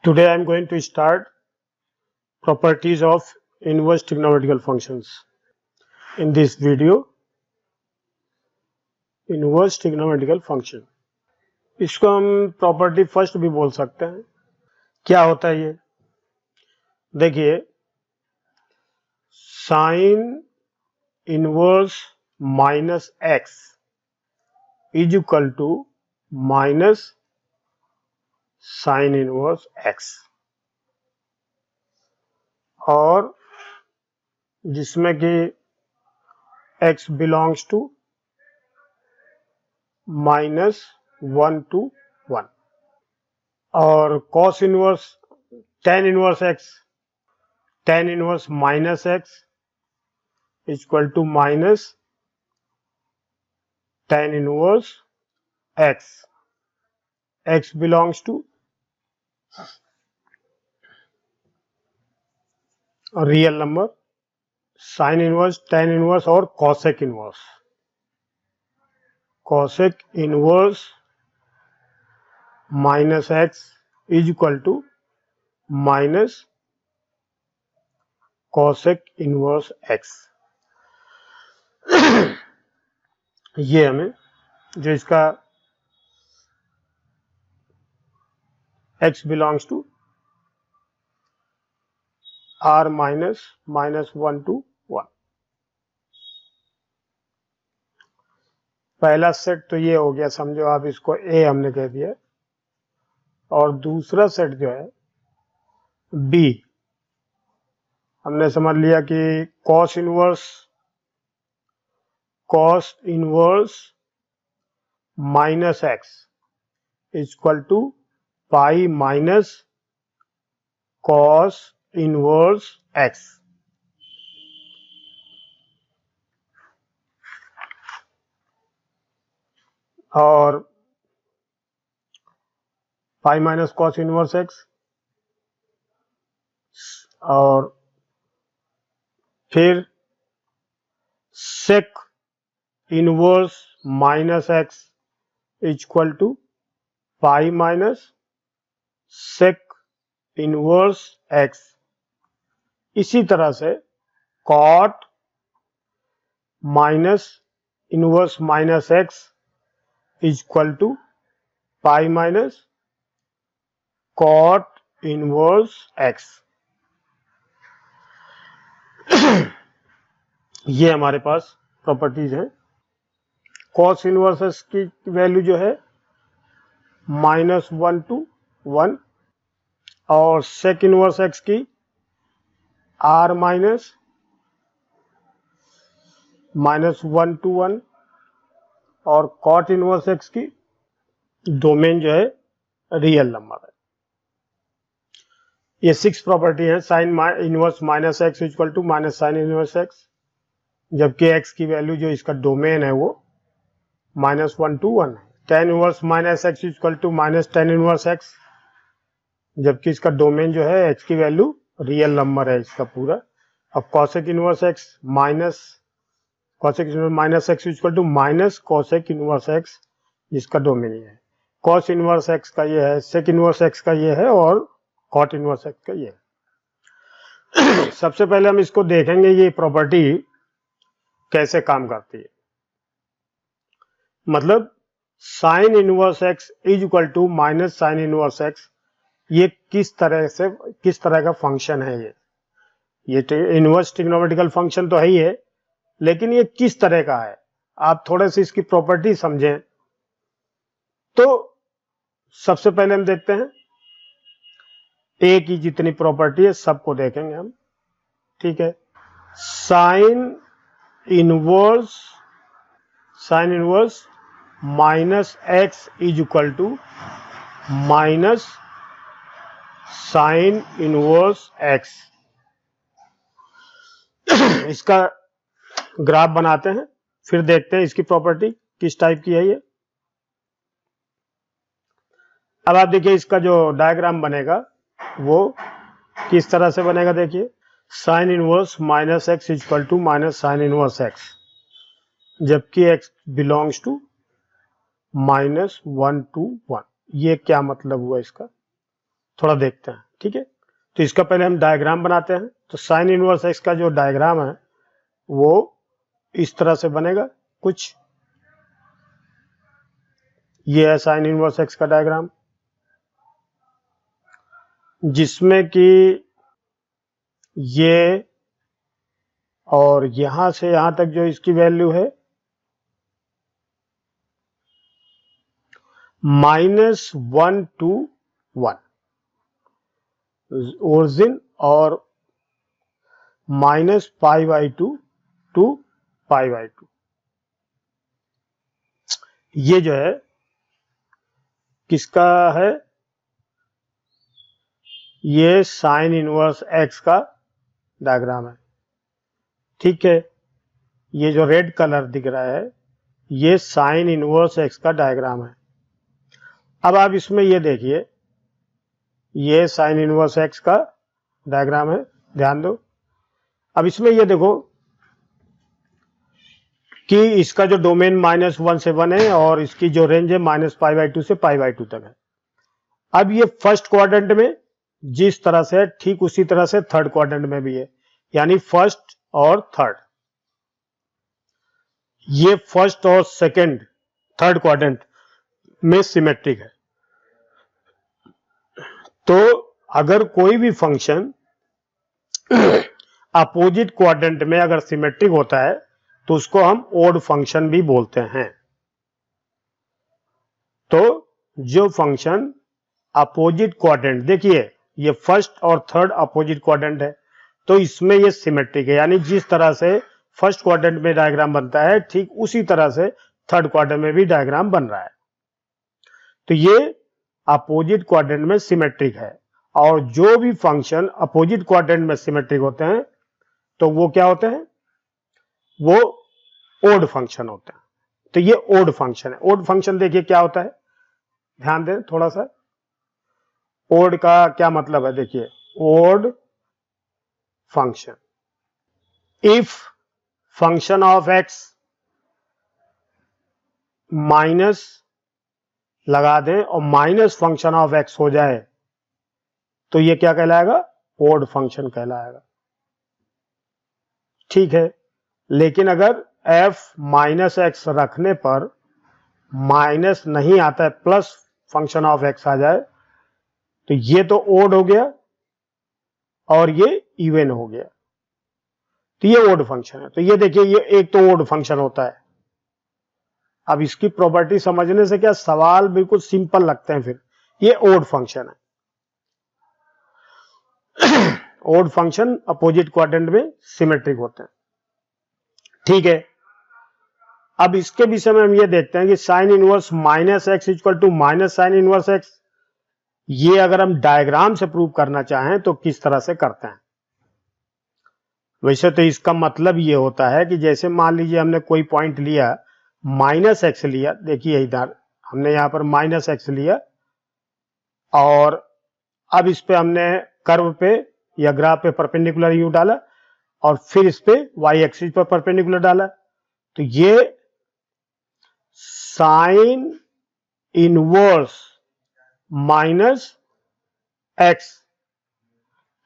Today I am going to start properties of inverse trigonometrical functions. In this video, inverse trigonometrical function, इसको हम property first भी बोल सकते हैं. क्या होता है ये? देखिए, sine inverse minus x is equal to minus sine inverse X, और जिसमें कि x बिलोंग्स टू -1 to 1, और cos inverse tan inverse minus x equal to minus tan inverse x belongs to real number, sine inverse, tan inverse और cosec inverse minus x is equal to minus cosec inverse x. ये हमें जो इसका x belongs to r -1 to 1. पहला set तो ये हो गया, समझो आप इसको A हमने कह दिया, और दूसरा सेट जो है B हमने समझ लिया कि cos inverse minus x equal to pi minus cos inverse x. और pi minus cos inverse x, और फिर sec inverse minus x equal to pi minus sec inverse x. इसी तरह से cot minus inverse minus x equal to pi minus cot inverse x. ये हमारे पास properties हैं. cos इनवर्स x की वैल्यू जो है -1 to 1, और sec इनवर्स x की r -1 to 1, और cot इनवर्स x की डोमेन जो है रियल नंबर है. ये 6 प्रॉपर्टी है. Sine inverse minus x equal to minus sine inverse X, जबकि x की वैल्यू जो इसका डोमेन है वो -1 to 1 है. tan inverse minus x equal to minus tan inverse X, जबकि इसका डोमेन जो है x की वैल्यू रियल नंबर है इसका पूरा. अब cosec inverse x minus x equal to minus cosec inverse x, जिसका डोमेन ये है. cos इनवर्स x का ये है, sec इनवर्स x का ये है, और cot इनवर्स x का ये है. सबसे पहले हम इसको देखेंगे ये प्रॉपर्टी कैसे काम करती है. मतलब sine inverse x is equal to minus sine inverse x, ये किस तरह का फंक्शन है. ये इनवर्स ट्रिग्नोमेट्रिकल फंक्शन तो है ही है, लेकिन ये किस तरह का है, आप थोड़े से इसकी प्रॉपर्टी समझें. तो सबसे पहले हम देखते हैं ए की जितनी प्रॉपर्टी है सबको देखेंगे हम. ठीक है. Sine inverse minus x is equal to minus sine inverse X. इसका ग्राफ बनाते हैं, फिर देखते हैं इसकी प्रॉपर्टी किस टाइप की है ये. अब आप देखिए इसका जो डायग्राम बनेगा वो किस तरह से बनेगा. देखिए, sine inverse minus x equal to minus sine inverse X, जबकि x बिलोंग्स टू -1 to 1. ये क्या मतलब हुआ इसका? थोड़ा देखते हैं, ठीक है। तो इसका पहले हम डायग्राम बनाते हैं। तो साइन इनवर्स एक्स का जो डायग्राम है वो इस तरह से बनेगा कुछ। ये है साइन इनवर्स एक्स का डायग्राम, जिसमें कि ये और यहां से यहां तक जो इसकी वैल्यू है -1 to 1 ओरिजिन, और -π/2 to π/2। ये जो है किसका है, ये साइन इनवर्स एक्स का डायग्राम है, ठीक है। ये जो रेड कलर दिख रहा है ये साइन इनवर्स एक्स का डायग्राम है। अब आप इसमें ये देखिए, ये साइन इनवर्स एक्स का डायग्राम है, ध्यान दो। अब इसमें ये देखो कि इसका जो डोमेन -1 से 1 है और इसकी जो रेंज है -π/2 से π/2 तक है। अब ये फर्स्ट क्वाड्रेंट में जिस तरह से है ठीक उसी तरह से थर्ड क्वाड्रेंट में भी है, यानी फर्स्ट और थर्ड, ये फर्स्ट और सेकंड थर्ड क्वाड्रेंट में सिमेट्रिक है। तो अगर कोई भी फंक्शन अपोजिट क्वाड्रेंट में अगर सिमेट्रिक होता है तो उसको हम ओड फंक्शन भी बोलते हैं। तो जो फंक्शन अपोजिट क्वाड्रेंट, देखिए ये फर्स्ट और थर्ड अपोजिट क्वाड्रेंट है, तो इसमें ये सिमेट्रिक है, यानी जिस तरह से फर्स्ट क्वाड्रेंट में डायग्राम बनता है ठीक उसी तरह से थर्ड क्वाड्रेंट में भी डायग्राम बन रहा है। तो ये अपोजिट क्वाड्रेंट में सिमेट्रिक है। और जो भी फंक्शन अपोजिट क्वाड्रेंट में सिमेट्रिक होते हैं तो वो क्या होते हैं, वो ओड फंक्शन होते हैं। तो ये ओड फंक्शन है। ओड फंक्शन देखिए क्या होता है, ध्यान दें थोड़ा सा। ओड का क्या मतलब है, देखिए odd function, if function of X minus लगा दें और माइनस फंक्शन ऑफ एक्स हो जाए तो ये क्या कहलाएगा, ओड फंक्शन कहलाएगा, ठीक है। लेकिन अगर f माइनस एक्स रखने पर माइनस नहीं आता है, प्लस फंक्शन ऑफ एक्स आ जाए तो ये तो ओड हो गया और ये इवन हो गया, तो ये ओड फंक्शन है। तो ये देखिए ये एक तो ओड फंक्शन होता है। अब इसकी प्रॉपर्टी समझने से क्या सवाल बिल्कुल सिंपल लगते हैं, फिर ये ओड फंक्शन है। ओड फंक्शन अपोजिट क्वाड्रेंट में सिमेट्रिक होते हैं, ठीक है। अब इसके विषय में हम ये देखते हैं कि sine inverse -x equal to minus sine inverse x, ये अगर हम डायग्राम से प्रूव करना चाहें तो किस तरह से करते हैं। वैसे तो इसका मतलब ये होता है कि जैसे मान लीजिए हमने कोई पॉइंट लिया -x लिया, देखिए इधर हमने यहां पर -x लिया और अब इस पे हमने कर्व पे या ग्राफ पे परपेंडिकुलर u डाला और फिर इस पे y एक्सिस पर परपेंडिकुलर डाला, तो ये साइन इनवर्स -x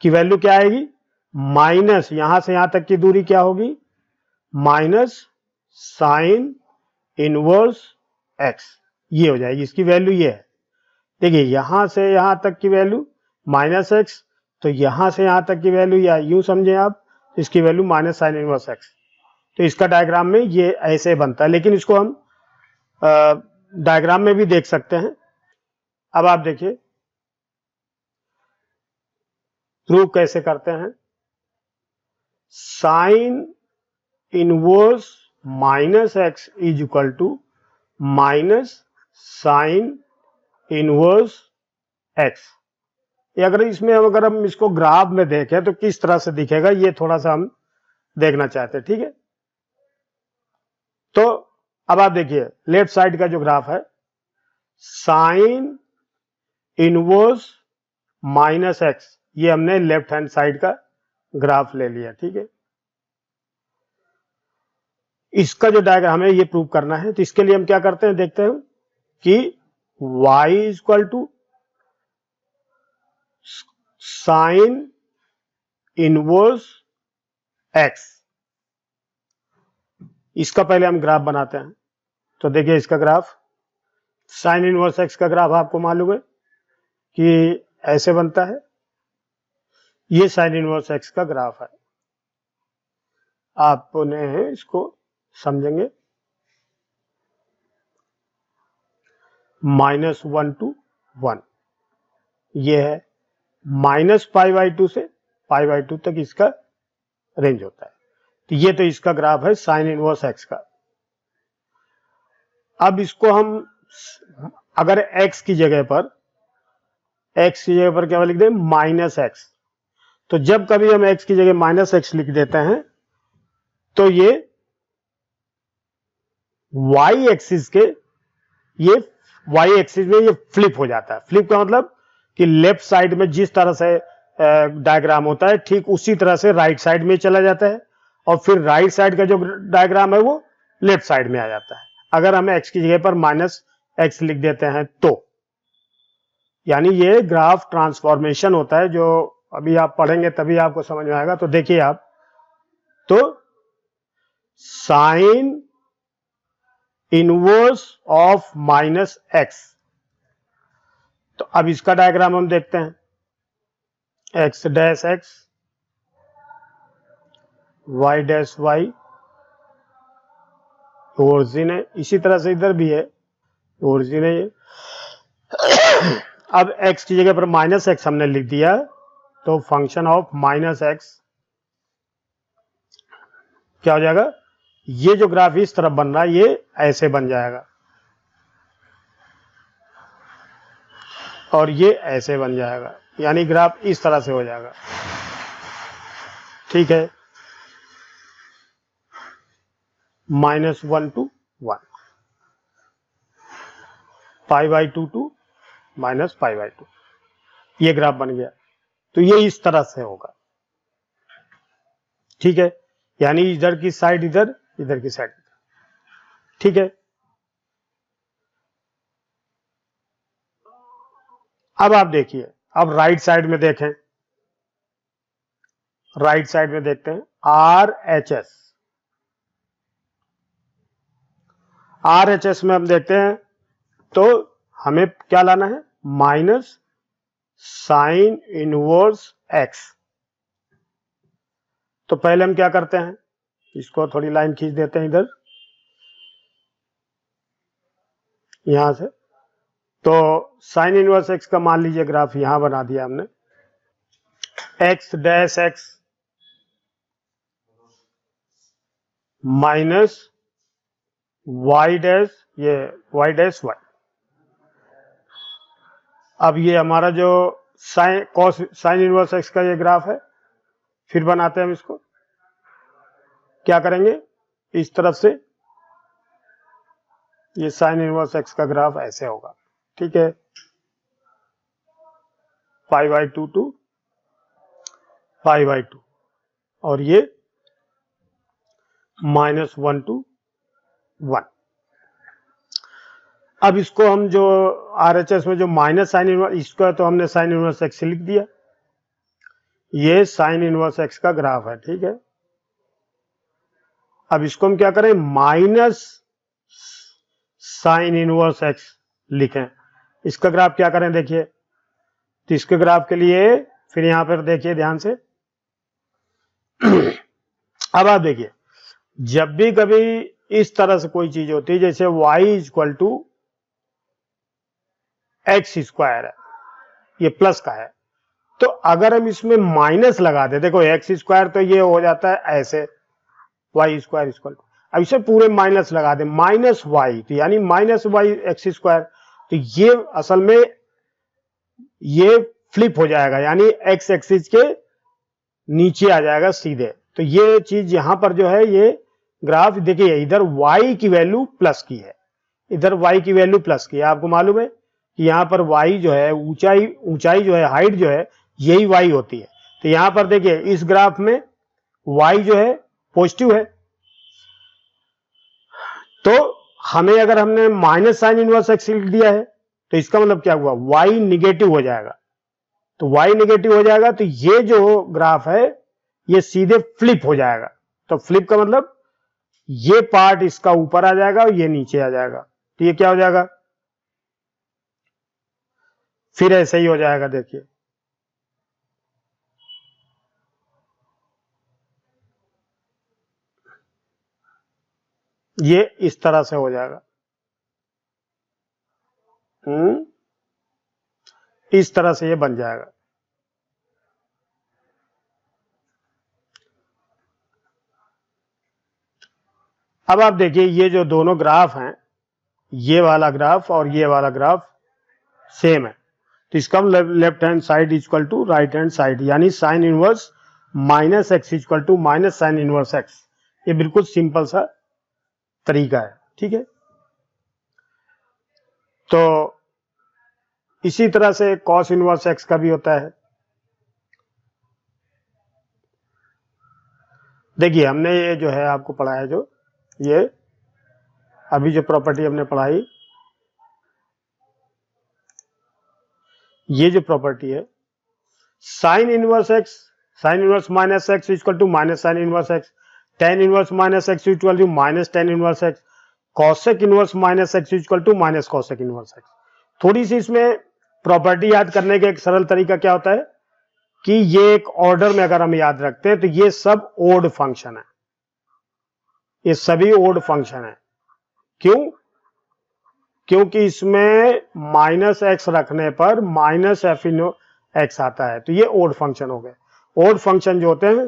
की वैल्यू क्या आएगी, माइनस यहां से यहां तक की दूरी क्या होगी, माइनस साइन इनवर्स x, ये हो जाएगी, इसकी वैल्यू ये है। देखिए यहां से यहां तक की वैल्यू -x, तो यहां से यहां तक की वैल्यू या यूं समझें आप, इसकी value minus sine inverse x। तो इसका डायग्राम में ये ऐसे बनता है, लेकिन इसको हम डायग्राम में भी देख सकते हैं। अब आप देखिए प्रूव कैसे करते हैं। Sine inverse -x is equal to minus sine inverse x। अगर इसमें अगर हम इसको ग्राफ में देखें तो किस तरह से दिखेगा, ये थोड़ा सा हम देखना चाहते हैं, ठीक है। तो अब आप देखिए लेफ्ट साइड का जो ग्राफ है, साइन इनवर्स -x, ये हमने लेफ्ट हैंड साइड का ग्राफ ले लिया, ठीक है। इसका जो डायग्राम है ये प्रूव करना है, तो इसके लिए हम क्या करते हैं, देखते हैं कि y equal to sine inverse X, इसका पहले हम ग्राफ बनाते हैं। तो देखिए इसका ग्राफ, साइन इनवर्स एक्स का ग्राफ आपको मालूम है कि ऐसे बनता है। ये साइन इनवर्स एक्स का ग्राफ है, आपने इसको समझेंगे। -1 to 1 ये है, -π/2 से π/2 तक इसका रेंज होता है। तो ये तो इसका ग्राफ है साइन इनवर्स एक्स का। अब इसको हम अगर x की जगह पर क्या लिख दें, -x, तो जब कभी हम x की जगह -x लिख देते हैं तो ये y एक्सिस में ये फ्लिप हो जाता है। फ्लिप का मतलब कि लेफ्ट साइड में जिस तरह से डायग्राम होता है ठीक उसी तरह से राइट साइड में चला जाता है, और फिर राइट साइड का जो डायग्राम है वो लेफ्ट साइड में आ जाता है अगर हम x की जगह पर -x लिख देते हैं तो। यानी ये ग्राफ ट्रांसफॉर्मेशन होता है, जो अभी आप पढ़ेंगे तभी आपको समझ में आएगा। तो देखिए आप, तो साइन इनवर्स ऑफ -x, तो अब इसका डायग्राम हम देखते हैं। x dash x, y dash y, origin है, इसी तरह से इधर भी है, ओरिजिन है ये। अब x की जगह पर -x हमने लिख दिया, तो फंक्शन ऑफ -x क्या हो जाएगा, ये जो ग्राफ इस तरफ बन रहा है ये ऐसे बन जाएगा, और ये ऐसे बन जाएगा, यानी ग्राफ इस तरह से हो जाएगा। ठीक है, -1 to 1, π/2 to -π/2, ये ग्राफ बन गया। तो ये इस तरह से होगा। ठीक है, यानी इधर की साइड इधर, इधर की साइड इधर। ठीक है, अब आप देखिए, अब राइट साइड में देखें, राइट साइड में देखते हैं RHS में हम देखते हैं तो हमें क्या लाना है, माइनस साइन इनवर्स एक्स। तो पहले हम क्या करते हैं, इसको थोड़ी लाइन खींच देते हैं इधर, यहां से। तो साइन इनवर्स एक्स का मान लीजिए ग्राफ यहां बना दिया हमने, X dash X minus Y dash, ये वाई डैश वाई। अब ये हमारा जो साइन इनवर्स एक्स का ये ग्राफ है, फिर बनाते हैं हम इसको। क्या करेंगे, इस तरफ से ये साइन इनवर्स एक्स का ग्राफ ऐसे होगा। ठीक है, π/2 to π/2, और ये -1 to 1। अब इसको हम जो RHS में जो माइनस साइन इनवर्स, इसका तो हमने साइन इनवर्स एक्स लिख दिया, ये साइन इनवर्स एक्स का ग्राफ है। ठीक है, अब इसको हम क्या करें, माइनस साइन इनवर्स एक्स लिखें। इसका ग्राफ क्या करें, देखिए, तो इसके ग्राफ के लिए फिर यहां पर देखिए ध्यान से। अब आप देखिए, जब भी कभी इस तरह से कोई चीज होती है, जैसे y = x² है, ये प्लस का है, तो अगर हम इसमें माइनस लगा दे, देखो x² तो ये हो जाता है ऐसे, y², अब इसे पूरे माइनस लगा दे, -y, तो यानी -y x², तो ये असल में ये फ्लिप हो जाएगा, यानी x एक्सिस के नीचे आ जाएगा सीधे। तो ये चीज यहां पर जो है, ये ग्राफ देखिए, इधर y की वैल्यू प्लस की है, इधर y की वैल्यू प्लस की है। आपको मालूम है कि यहां पर y जो है, ऊंचाई जो है, हाइट जो है, यही y होती है। तो यहां पर देखिए इस ग्राफ में y जो है पॉजिटिव है, तो हमें अगर हमने माइनस साइन इनवर्स एक्स लिख दिया है, तो इसका मतलब क्या हुआ, y निगेटिव हो जाएगा। तो y नेगेटिव हो जाएगा, तो ये जो ग्राफ है ये सीधे फ्लिप हो जाएगा। तो फ्लिप का मतलब ये पार्ट इसका ऊपर आ जाएगा और ये नीचे आ जाएगा। तो ये क्या हो जाएगा, फिर ऐसे ही हो जाएगा। देखिए ये इस तरह से हो जाएगा, इस तरह से ये बन जाएगा। अब आप देखिए ये जो दोनों ग्राफ हैं, ये वाला ग्राफ और ये वाला ग्राफ सेम है, तो इसका left hand side equal to right hand side, यानी sine inverse minus x equal to minus sine inverse x. ये बिल्कुल सिंपल सा तरीका है, ठीक है। तो इसी तरह से कॉस इनवर्स एक्स का भी होता है। देखिए हमने ये जो है आपको पढ़ाया, जो ये अभी जो प्रॉपर्टी हमने पढ़ाई, ये जो प्रॉपर्टी है sine inverse X, sine inverse minus x equal to minus sine inverse X, tan inverse minus x equal to minus tan inverse X, cosec inverse minus x equal to minus cosec inverse X. थोड़ी सी इसमें property याद करने का एक सरल तरीका क्या होता है कि ये एक ऑर्डर में अगर हम याद रखते हैं तो ये सब ओड फंक्शन है, ये सभी ओड फंक्शन है। क्यों? क्योंकि इसमें माइनस एक्स रखने पर माइनस एफ इन एक्स आता है, तो ये ओड फंक्शन हो गए। ओड फंक्शन जो होते हैं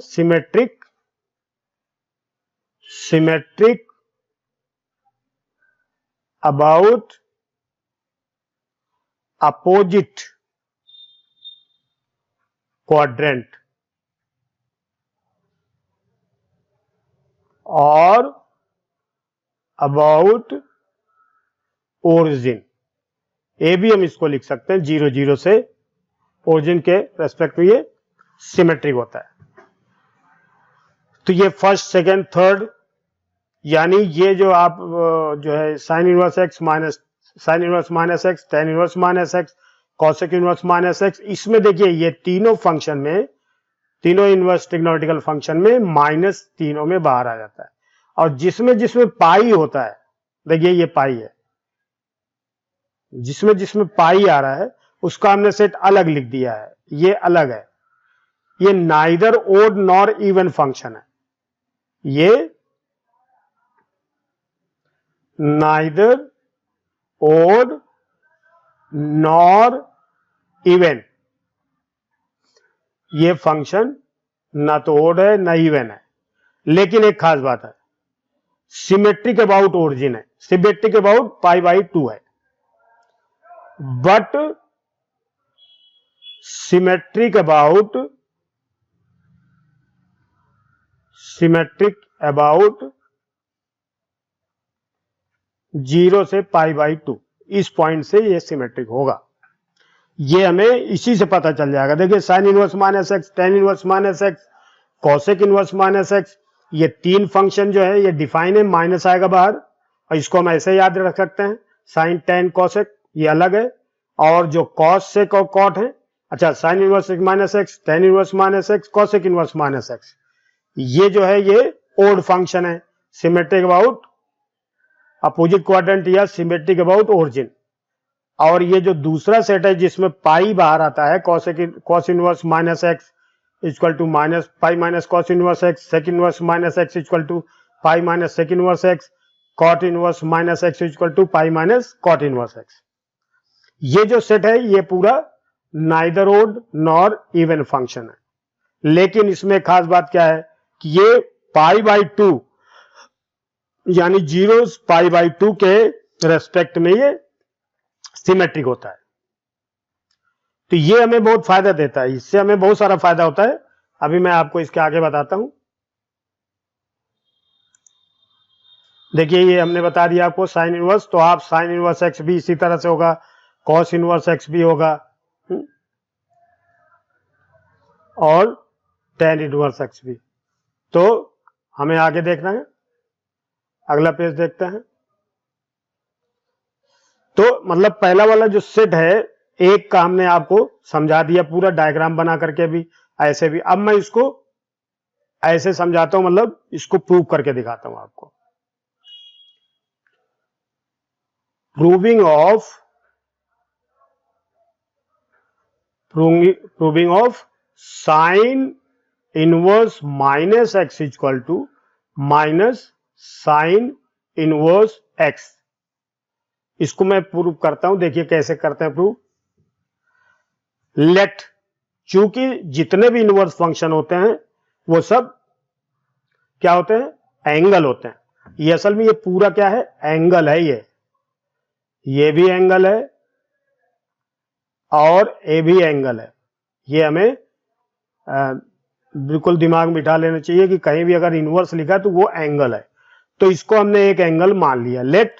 सिमेट्रिक अबाउट अपोजिट क्वाड्रेंट और अबाउट ओरिजिन। ए भी हम इसको लिख सकते हैं, 0 0 से ओरिजिन के रेस्पेक्ट में ये सिमेट्रिक होता है। तो ये फर्स्ट सेकंड थर्ड, यानी ये जो आप जो है sine inverse x minus sine inverse minus x, tan inverse minus x, cosec inverse minus x, इसमें देखिए ये तीनों फंक्शन में, तीनों इनवर्स ट्रिग्नोमेट्रिकल फंक्शन में माइनस तीनों में बाहर आ जाता है। और जिसमें जिसमें पाई होता है, देखिए ये पाई है, जिसमें जिसमें पाई आ रहा है उसका हमने सेट अलग लिख दिया है, ये अलग है। ये neither odd nor even function है, ये नाइदर ओड नॉर इवन, ये फंक्शन ना तो ओड है ना इवन है। लेकिन एक खास बात है, सिमेट्रिक अबाउट ओरिजिन है, सिमेट्रिक अबाउट पाई बाई 2 है, बट सिमेट्रिक अबाउट 0 से पाई बाई 2, इस पॉइंट से ये सिमेट्रिक होगा। ये हमें इसी से पता चल जाएगा। देखिए sine inverse minus x, tan inverse minus x, cosec inverse minus x, ये तीन फंक्शन जो है ये डिफाइन है, माइनस आएगा बाहर और इसको हम ऐसे याद रख सकते हैं, साइन टेन कॉसेक ये अलग है, और जो कॉस सेक और कॉट है, अच्छा sign inverse minus x, tan inverse minus x, cosec inverse minus x, ये जो है ये ओड फंक्शन है, सिमेट्रिक अबाउट अपोजिट क्वाड्रेंट या सिमेट्रिक अबाउट ओरिजिन। और ये जो दूसरा सेट है जिसमें पाई बाहर आता है, cos inverse minus x equal to minus pi minus cos inverse X, sec inverse minus x equal to pi minus sec inverse X, cot inverse minus x equal to pi minus cot inverse x. ये जो set है ये पूरा neither odd nor even function है। लेकिन इसमें खास बात क्या है कि ये पाई बाई 2 यानी 0 पाई बाई 2 के रेस्पेक्ट में ये सिमेट्रिक होता है। तो ये हमें बहुत फायदा देता है, इससे हमें बहुत सारा फायदा होता है। अभी मैं आपको इसके आगे बताता हूं। देखिए ये हमने बता दिया आपको साइन इनवर्स, तो आप साइन इनवर्स एक्स भी इसी तरह से होगा, कॉस इनवर्स एक्स भी होगा और टेन इनवर्स एक्स भी। तो हमें आगे देखना है, अगला पेज देखते हैं। तो मतलब पहला वाला जो सेट है एक का हमने आपको समझा दिया पूरा डायग्राम बना करके भी, ऐसे भी। अब मैं इसको ऐसे समझाता हूं, मतलब इसको प्रूव करके दिखाता हूं आपको। Proving of sine inverse minus x equal to minus sine inverse X. इसको मैं प्रूव करता हूं, देखिए कैसे करते हैं प्रूव। लेट, चूंकि जितने भी इनवर्स फंक्शन होते हैं वो सब क्या होते हैं, एंगल होते हैं। ये असल में ये पूरा क्या है, एंगल है। ये भी एंगल है और ये भी एंगल है। ये हमें बिल्कुल दिमाग में बिठा लेना चाहिए कि कहीं भी अगर इनवर्स लिखा तो वो एंगल है। तो इसको हमने एक एंगल मान लिया। Let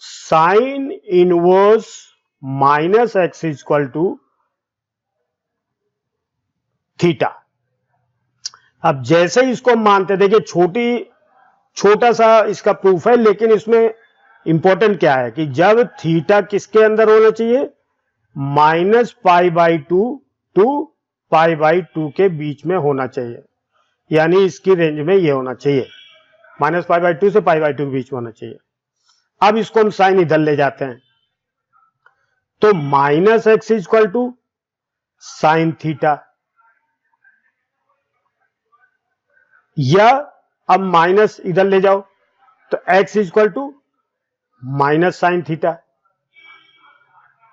sine inverse minus x equal to theta. अब जैसे ही इसको मानते, देखिए छोटा सा इसका प्रूफ है, लेकिन इसमें इंपॉर्टेंट क्या है कि जब थीटा किसके अंदर होना चाहिए, -π/2 टू π/2 के बीच में होना चाहिए। यानी इसकी रेंज में ये होना चाहिए, -π/2 से π/2 के बीच में होना चाहिए। अब इसको हम साइन इधर ले जाते हैं, तो -x equal to sine theta, या अब माइनस इधर ले जाओ तो x equal to minus sine theta.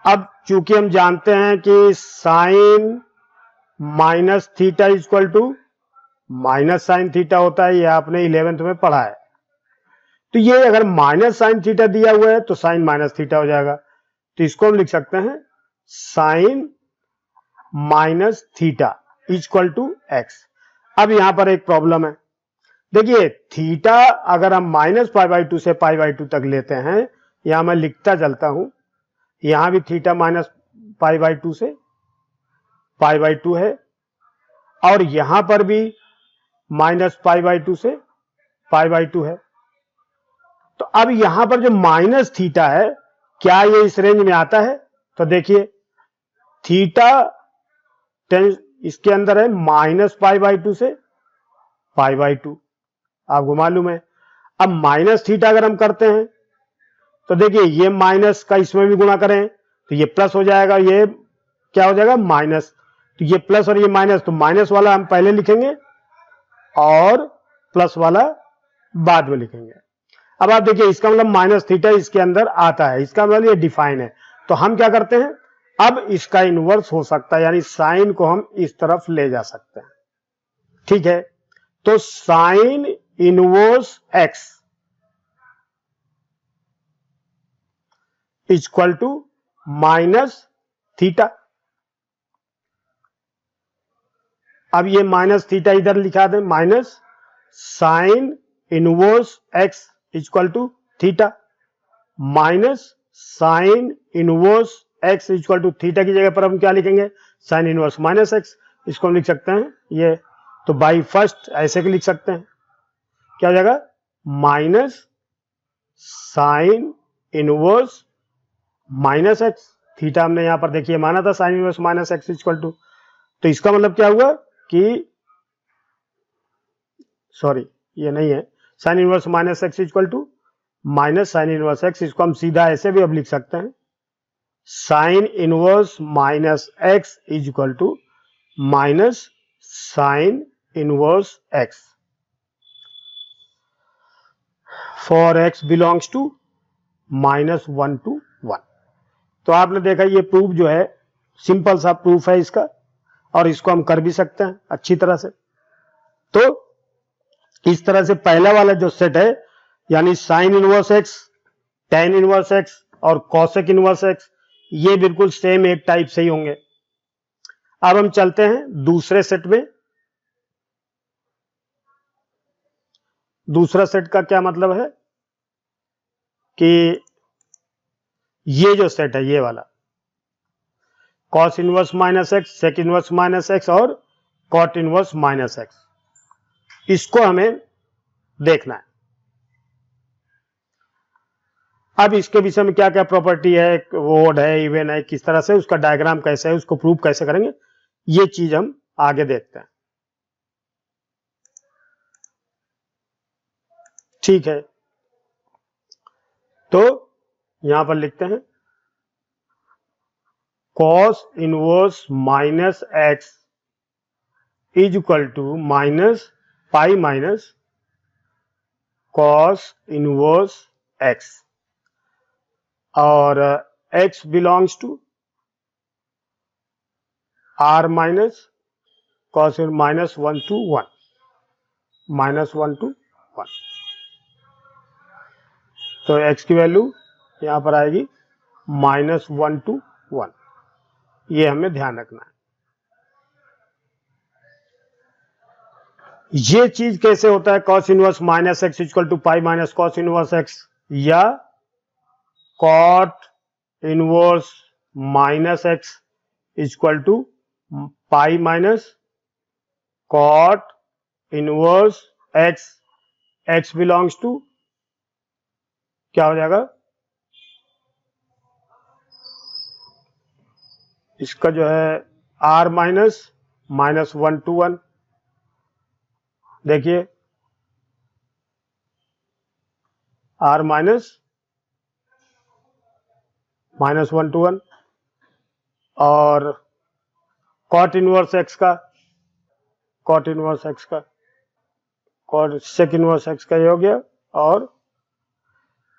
अब चूंकि हम जानते हैं कि sine minus theta equal to minus sine theta होता है, यह आपने 11th में पढ़ा है। तो ये अगर माइनस साइन थीटा दिया हुआ है तो साइन माइनस थीटा हो जाएगा। तो इसको हम लिख सकते हैं sine minus theta equal to X. अब यहां पर एक प्रॉब्लम है, देखिए थीटा अगर हम -π/2 से π/2 तक लेते हैं, यहां मैं लिखता चलता हूं, यहां भी थीटा -π/2 से π/2 है, और यहां पर भी -π/2 से π/2 है। तो अब यहां पर जो माइनस थीटा है, क्या ये इस रेंज में आता है? तो देखिए थीटा इसके अंदर है -π/2 से π/2, आपको मालूम है। अब माइनस थीटा अगर हम करते हैं तो देखिए ये माइनस का इसमें भी गुणा करें तो ये प्लस हो जाएगा, ये क्या हो जाएगा, माइनस। तो ये प्लस और ये माइनस, तो माइनस वाला हम पहले लिखेंगे और प्लस वाला बाद में लिखेंगे। अब आप देखिए इसका मतलब माइनस थीटा इसके अंदर आता है, इसका मतलब ये डिफाइन है। तो हम क्या करते हैं, अब इसका इनवर्स हो सकता है, यानी साइन को हम इस तरफ ले जा सकते हैं। ठीक है, तो sine inverse X equal to minus theta. अब ये माइनस थीटा इधर लिखा दें, minus sine inverse X equal to theta, minus sine inverse X equal to theta की जगह पर हम क्या लिखेंगे, साइन इनवर्स माइनस एक्स। इसको हम लिख सकते हैं ये, तो बाई फर्स्ट ऐसे के लिख सकते हैं, क्या हो जाएगा, minus sine inverse minus X. Theta हमने यहां पर देखिए माना था sine inverse minus x equal to, तो इसका मतलब क्या हुआ कि सॉरी ये नहीं है, sine inverse minus x equal to minus sine inverse X. इसको हम सीधा ऐसे भी अब लिख सकते हैं, sine inverse minus x equal to minus sine inverse X for X belongs to -1 to 1। तो आपने देखा ये प्रूफ जो है सिंपल सा प्रूफ है इसका, और इसको हम कर भी सकते हैं अच्छी तरह से। तो इस तरह से पहला वाला जो सेट है, यानी sine inverse X, tan inverse X और कॉसेक इनवर्स एक्स, ये बिल्कुल सेम एक टाइप से ही होंगे। अब हम चलते हैं दूसरे सेट में। दूसरा सेट का क्या मतलब है कि ये जो सेट है ये वाला, cos inverse minus X, sec inverse minus X और कॉट इनवर्स माइनस एक्स, इसको हमें देखना है। अब इसके विषय में क्या क्या प्रॉपर्टी है, ओड है, इवन है, किस तरह से उसका डायग्राम कैसे है, उसको प्रूव कैसे करेंगे, ये चीज हम आगे देखते हैं। ठीक है, तो यहां पर लिखते हैं cos inverse minus x is equal to minus pi minus cos inverse X, और x belongs to r minus cos minus 1 to 1, minus 1 to 1। तो x की वैल्यू यहां पर आएगी माइनस 1 to 1, ये हमें ध्यान रखना है। ये चीज कैसे होता है, cos inverse minus x equal to pi minus cos inverse X, या cot inverse minus x equal to pi minus cot inverse X, X belongs to क्या हो जाएगा, इसका जो है r माइनस 1 to 1। देखिए r माइनस 1 to 1, और cot inverse x का, cot इनवर्स एक्स का, cot sec इनवर्स एक्स का ये हो गया, और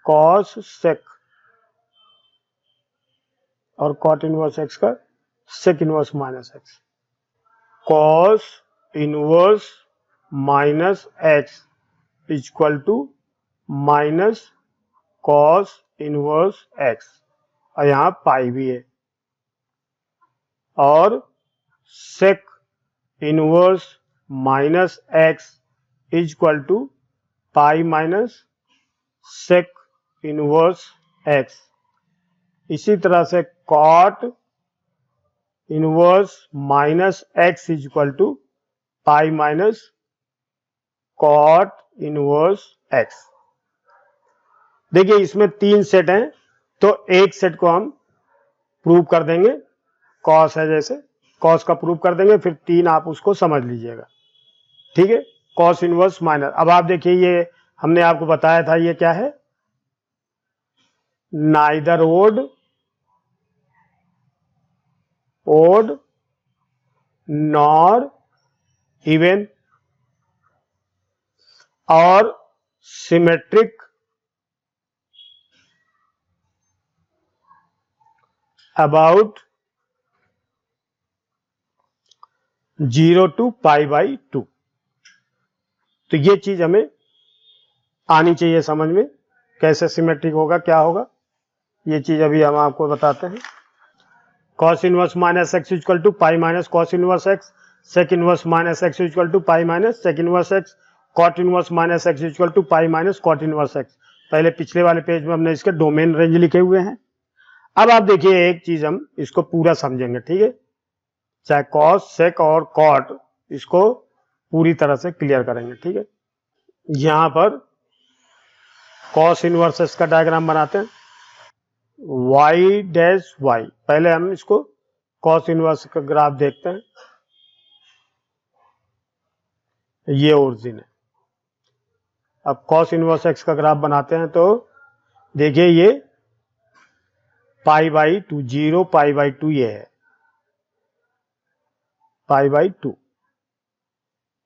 cos sec, और cot इनवर्स एक्स का sec inverse minus X. cos inverse minus x equal to minus cos inverse X, और यहां पाई भी है, और sec inverse minus x equal to pi minus sec inverse X. इसी तरह से cot inverse minus x equal to pi minus cot inverse x. देखिए इसमें 3 सेट हैं, तो एक सेट को हम प्रूव कर देंगे, cos है जैसे cos का प्रूव कर देंगे, फिर 3 आप उसको समझ लीजिएगा। ठीक है, cos इनवर्स माइनस, अब आप देखिए ये हमने आपको बताया था ये क्या है, नाइदर ओड नॉर इवन, और सिमेट्रिक अबाउट 0 to π/2। तो ये चीज हमें आनी चाहिए समझ में, कैसे सिमेट्रिक होगा, क्या होगा, ये चीज अभी हम आपको बताते हैं। cos inverse minus x equal to pi minus cos inverse X, sec inverse minus x equal to pi minus sec inverse X, cot inverse minus x equal to pi minus cot inverse X. पहले पिछले वाले page में हमने इसके domain range लिखे हुए हैं। अब आप देखिए एक चीज हम इसको पूरा समझेंगे, ठीक है, चाहे cos sec और cot, इसको पूरी तरह से क्लियर करेंगे। ठीक है, यहां पर cos इनवर्स एक्स का डायग्राम बनाते हैं, y डैश y, पहले हम इसको cos इनवर्स का ग्राफ देखते हैं, ये ओरिजिन है। अब cos इनवर्स एक्स का ग्राफ बनाते हैं, तो देखिए ये π/2, 0 π/2 ये है, π/2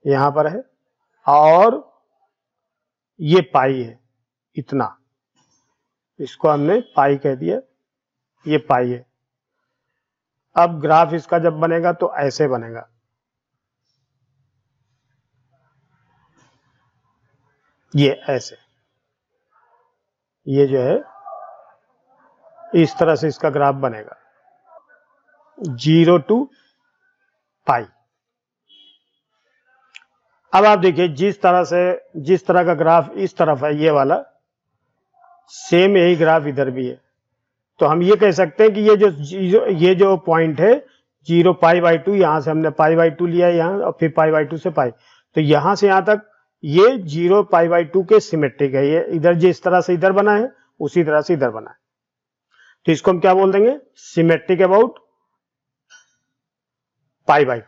यहां पर है, और ये पाई है इतना, इसको हमने पाई कह दिया, ये पाई है। अब ग्राफ इसका जब बनेगा तो ऐसे बनेगा, ये ऐसे, ये जो है इस तरह से इसका ग्राफ बनेगा 0 to π। अब आप देखिए जिस तरह का ग्राफ इस तरफ है, ये वाला सेम यही ग्राफ इधर भी है, तो हम ये कह सकते हैं कि ये जो पॉइंट है 0 π/2, यहां से हमने π/2 लिया यहां, और फिर π/2 से पाई, तो यहां से यहां तक ये 0 π/2 के सिमेट्रिक है। ये इधर जिस तरह से इधर बना है उसी तरह से इधर बना है। तो इसको हम क्या बोल देंगे, सिमेट्रिक अबाउट π/2,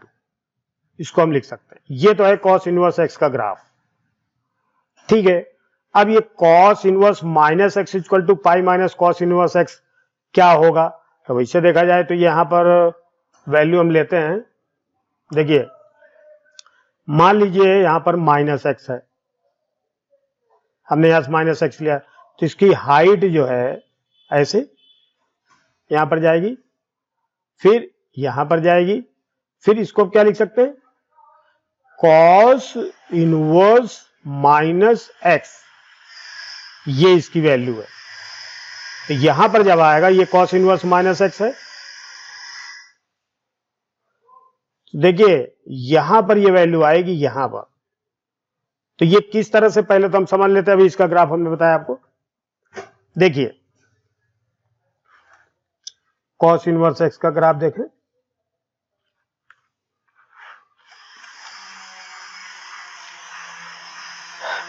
इसको हम लिख सकते हैं। ये तो है cos इनवर्स x का ग्राफ, ठीक है। अब ये cos inverse minus x equal to pi minus cos inverse x क्या होगा, तो वैसे देखा जाए तो यहां पर वैल्यू हम लेते हैं, देखिए मान लीजिए यहां पर माइनस एक्स है, हमने यहां से माइनस एक्स लिया, तो इसकी हाइट जो है ऐसे यहां पर जाएगी, फिर यहां पर जाएगी, फिर इसको क्या लिख सकते हैं, cos इनवर्स माइनस एक्स, ये इसकी वैल्यू है। तो यहां पर जब आएगा ये cos इनवर्स माइनस एक्स है, देखिए यहां पर ये वैल्यू आएगी यहां पर। तो ये किस तरह से, पहले तो हम समझ लेते हैं, अभी इसका ग्राफ हमने बताया आपको। देखिए cos इनवर्स एक्स का ग्राफ देखें,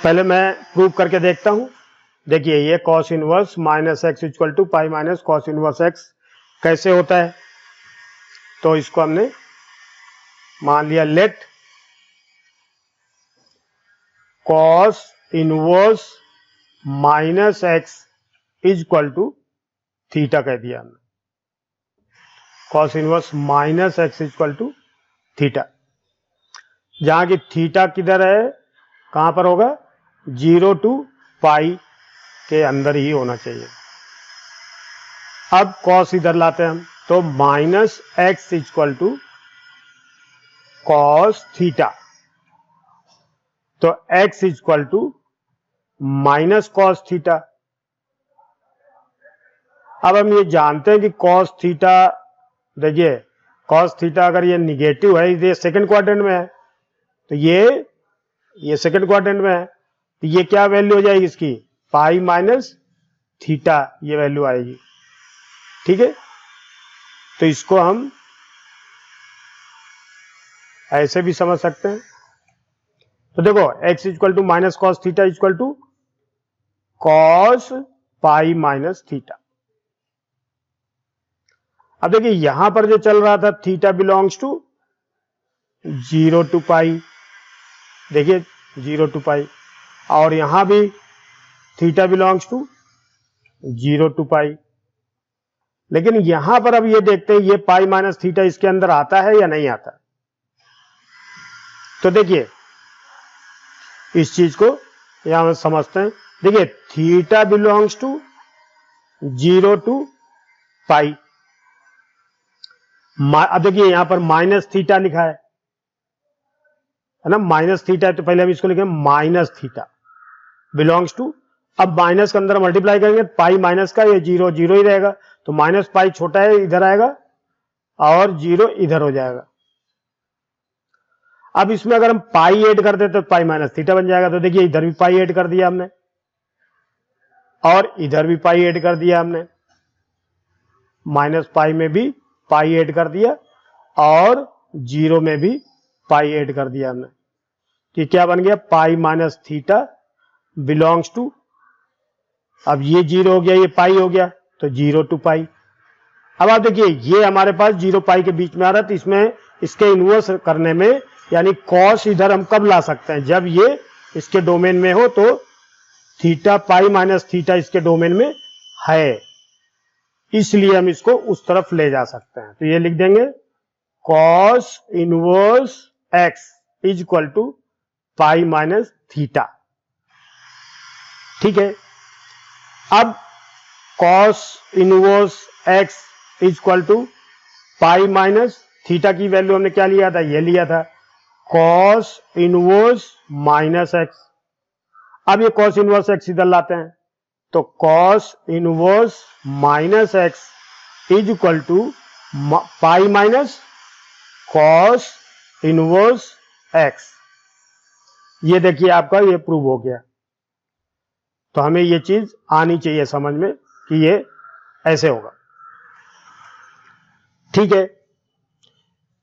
पहले मैं प्रूव करके देखता हूं। देखिए ये cos inverse minus x equal to pi minus cos inverse x कैसे होता है, तो इसको हमने मान लिया, let cos inverse minus x equal to theta कह दिया हमने, cos inverse minus x equal to theta, जहां की थीटा किधर है, कहां पर होगा, 0 टू पाई के अंदर ही होना चाहिए। अब cos इधर लाते हैं हम, तो minus x equal to cos theta, तो x equal to minus cos theta. अब हम ये जानते हैं कि cos थीटा, देखिए cos थीटा अगर ये निगेटिव है, ये सेकंड क्वाड्रेंट में है, तो ये सेकंड क्वाड्रेंट में है, तो ये क्या वैल्यू हो जाएगी इसकी, पाई माइनस थीटा, ये वैल्यू आएगी, ठीक है। तो इसको हम ऐसे भी समझ सकते हैं। तो देखो x equal to minus cos theta equal to cos pi minus theta. अब देखिए यहां पर जो चल रहा था, theta belongs to 0 to pi, देखिए 0 टू पाई, और यहां भी theta belongs to 0 to pi. लेकिन यहां पर अब ये देखते हैं, ये पाई माइनस थीटा इसके अंदर आता है या नहीं आता। तो देखिए इस चीज को यहां समझते हैं। देखिए थीटा बिलोंग्स टू 0 टू पाई, अब देखिए यहां पर माइनस थीटा लिखा है ना, माइनस थीटा है, तो पहले हम इसको लिखें माइनस थीटा बिलोंग्स टू, अब माइनस के अंदर मल्टीप्लाई करेंगे, पाई माइनस का, ये 0 0 ही रहेगा, तो माइनस पाई छोटा है इधर आएगा और 0 इधर हो जाएगा। अब इसमें अगर हम पाई ऐड कर देते तो पाई माइनस थीटा बन जाएगा। तो देखिए इधर भी पाई ऐड कर दिया हमने और इधर भी पाई ऐड कर दिया हमने, माइनस पाई में भी पाई ऐड कर दिया और 0 में भी पाई ऐड कर दिया हमने। तो क्या बन गया, pi minus theta belongs to, अब ये 0 हो गया, ये पाई हो गया, तो 0 टू पाई। अब आप देखिए ये हमारे पास 0 पाई के बीच में आ रहा है, तो इसमें इसके इनवर्स करने में, यानी कॉस इधर हम कब ला सकते हैं, जब ये इसके डोमेन में हो, तो थीटा पाई माइनस थीटा इसके डोमेन में है, इसलिए हम इसको उस तरफ ले जा सकते हैं। तो ये लिख देंगे cos inverse x is equal to pi minus theta, ठीक है। अब cos inverse x is equal to pi minus theta की वैल्यू हमने क्या लिया था, ये लिया था कॉस इनवर्स माइनस एक्स। अब ये कॉस इनवर्स एक्स इधर लाते हैं, तो cos inverse minus x is equal to pi minus cos inverse x. ये देखिए आपका ये प्रूव हो गया। तो हमें ये चीज आनी चाहिए समझ में कि ये ऐसे होगा, ठीक है।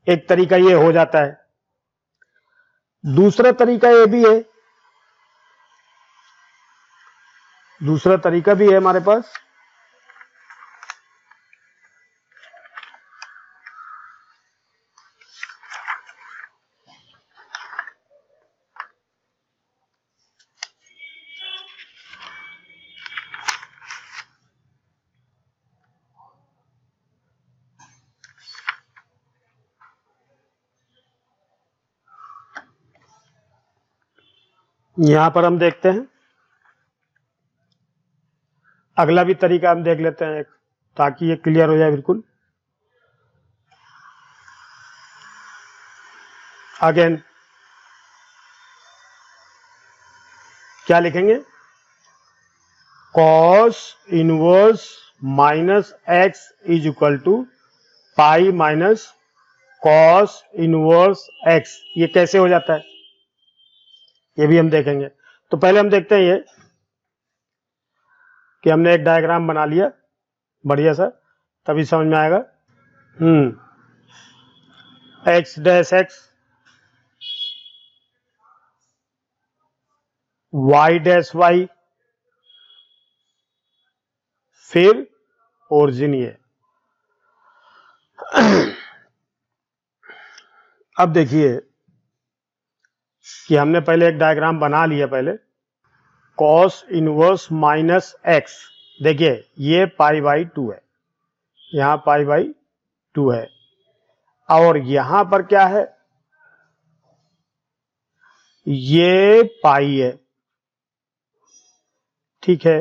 एक तरीका ये हो जाता है। दूसरा तरीका ये भी है, दूसरा तरीका भी है हमारे पास। यहां पर हम देखते हैं, अगला भी तरीका हम देख लेते हैं एक, ताकि ये क्लियर हो जाए बिल्कुल। अगेन क्या लिखेंगे, cos inverse minus x is equal to pi minus cos inverse x. ये कैसे हो जाता है ये भी हम देखेंगे। तो पहले हम देखते हैं ये कि हमने एक डायग्राम बना लिया बढ़िया सा, तभी समझ में आएगा। X dash x, y dash y, फिर ओरिजिन ये। अब देखिए कि हमने पहले एक डायग्राम बना लिया पहले, cos इनवर्स माइनस एक्स। देखिए ये पाई बाई 2 है, यहां पाई बाई 2 है, और यहां पर क्या है, ये पाई है, ठीक है।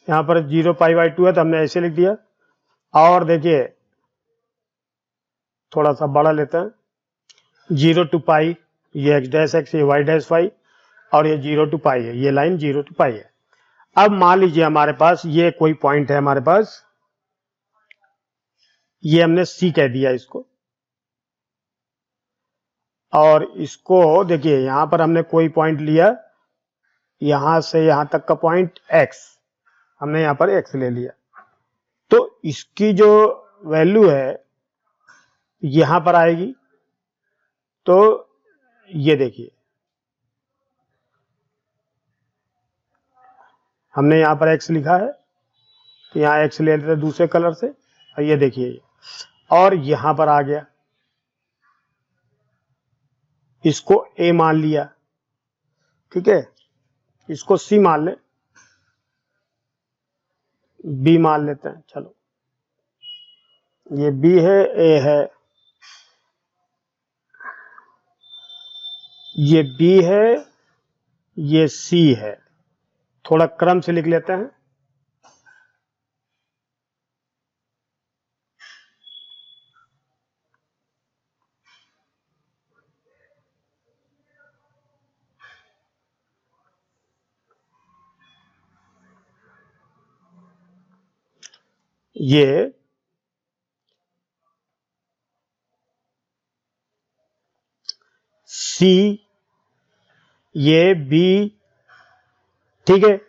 यहां पर 0 पाई बाई 2 है तो हमने ऐसे लिख दिया। और देखिए थोड़ा सा बड़ा लेते हैं, 0 टू पाई, ये एक्स डैश एक्स, ये वाई डैश वाई, और ये 0 टू पाई है, ये लाइन 0 टू पाई है। अब मान लीजिए हमारे पास ये कोई पॉइंट है हमारे पास, ये हमने सी कह दिया इसको, और इसको देखिए यहां पर हमने कोई पॉइंट लिया, यहां से यहां तक का पॉइंट एक्स, हमने यहां पर एक्स ले लिया। तो इसकी जो वैल्यू है यहां पर आएगी। तो ये देखिए हमने यहां पर एक्स लिखा है, तो यहां एक्स ले लेते दूसरे कलर से, और ये देखिए, और यहां पर आ गया, इसको ए मान लिया, ठीक है। इसको सी मान ले, बी मान लेते हैं, चलो ये बी है, ए है, ये बी है, ये सी है। थोड़ा क्रम से लिख लेते हैं। ये सी, ये बी, ठीक है।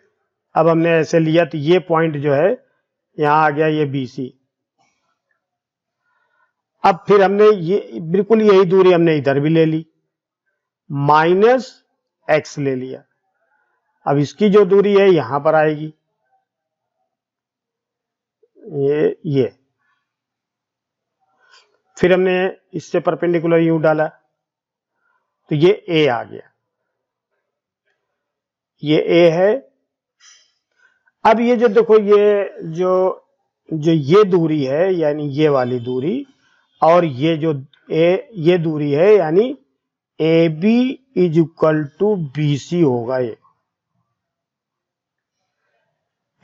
अब हमने ऐसे लिया तो ये पॉइंट जो है यहां आ गया, ये बी सी। अब फिर हमने ये बिल्कुल यही दूरी हमने इधर भी ले ली, माइनस एक्स ले लिया। अब इसकी जो दूरी है यहां पर आएगी, ये फिर हमने इससे परपेंडिकुलर यूं डाला, तो ये ए आ गया, ये ए है। अब ये जो देखो, ये दूरी है यानी ये वाली दूरी, और ये जो ये दूरी है यानी A B is equal to B C होगा। ये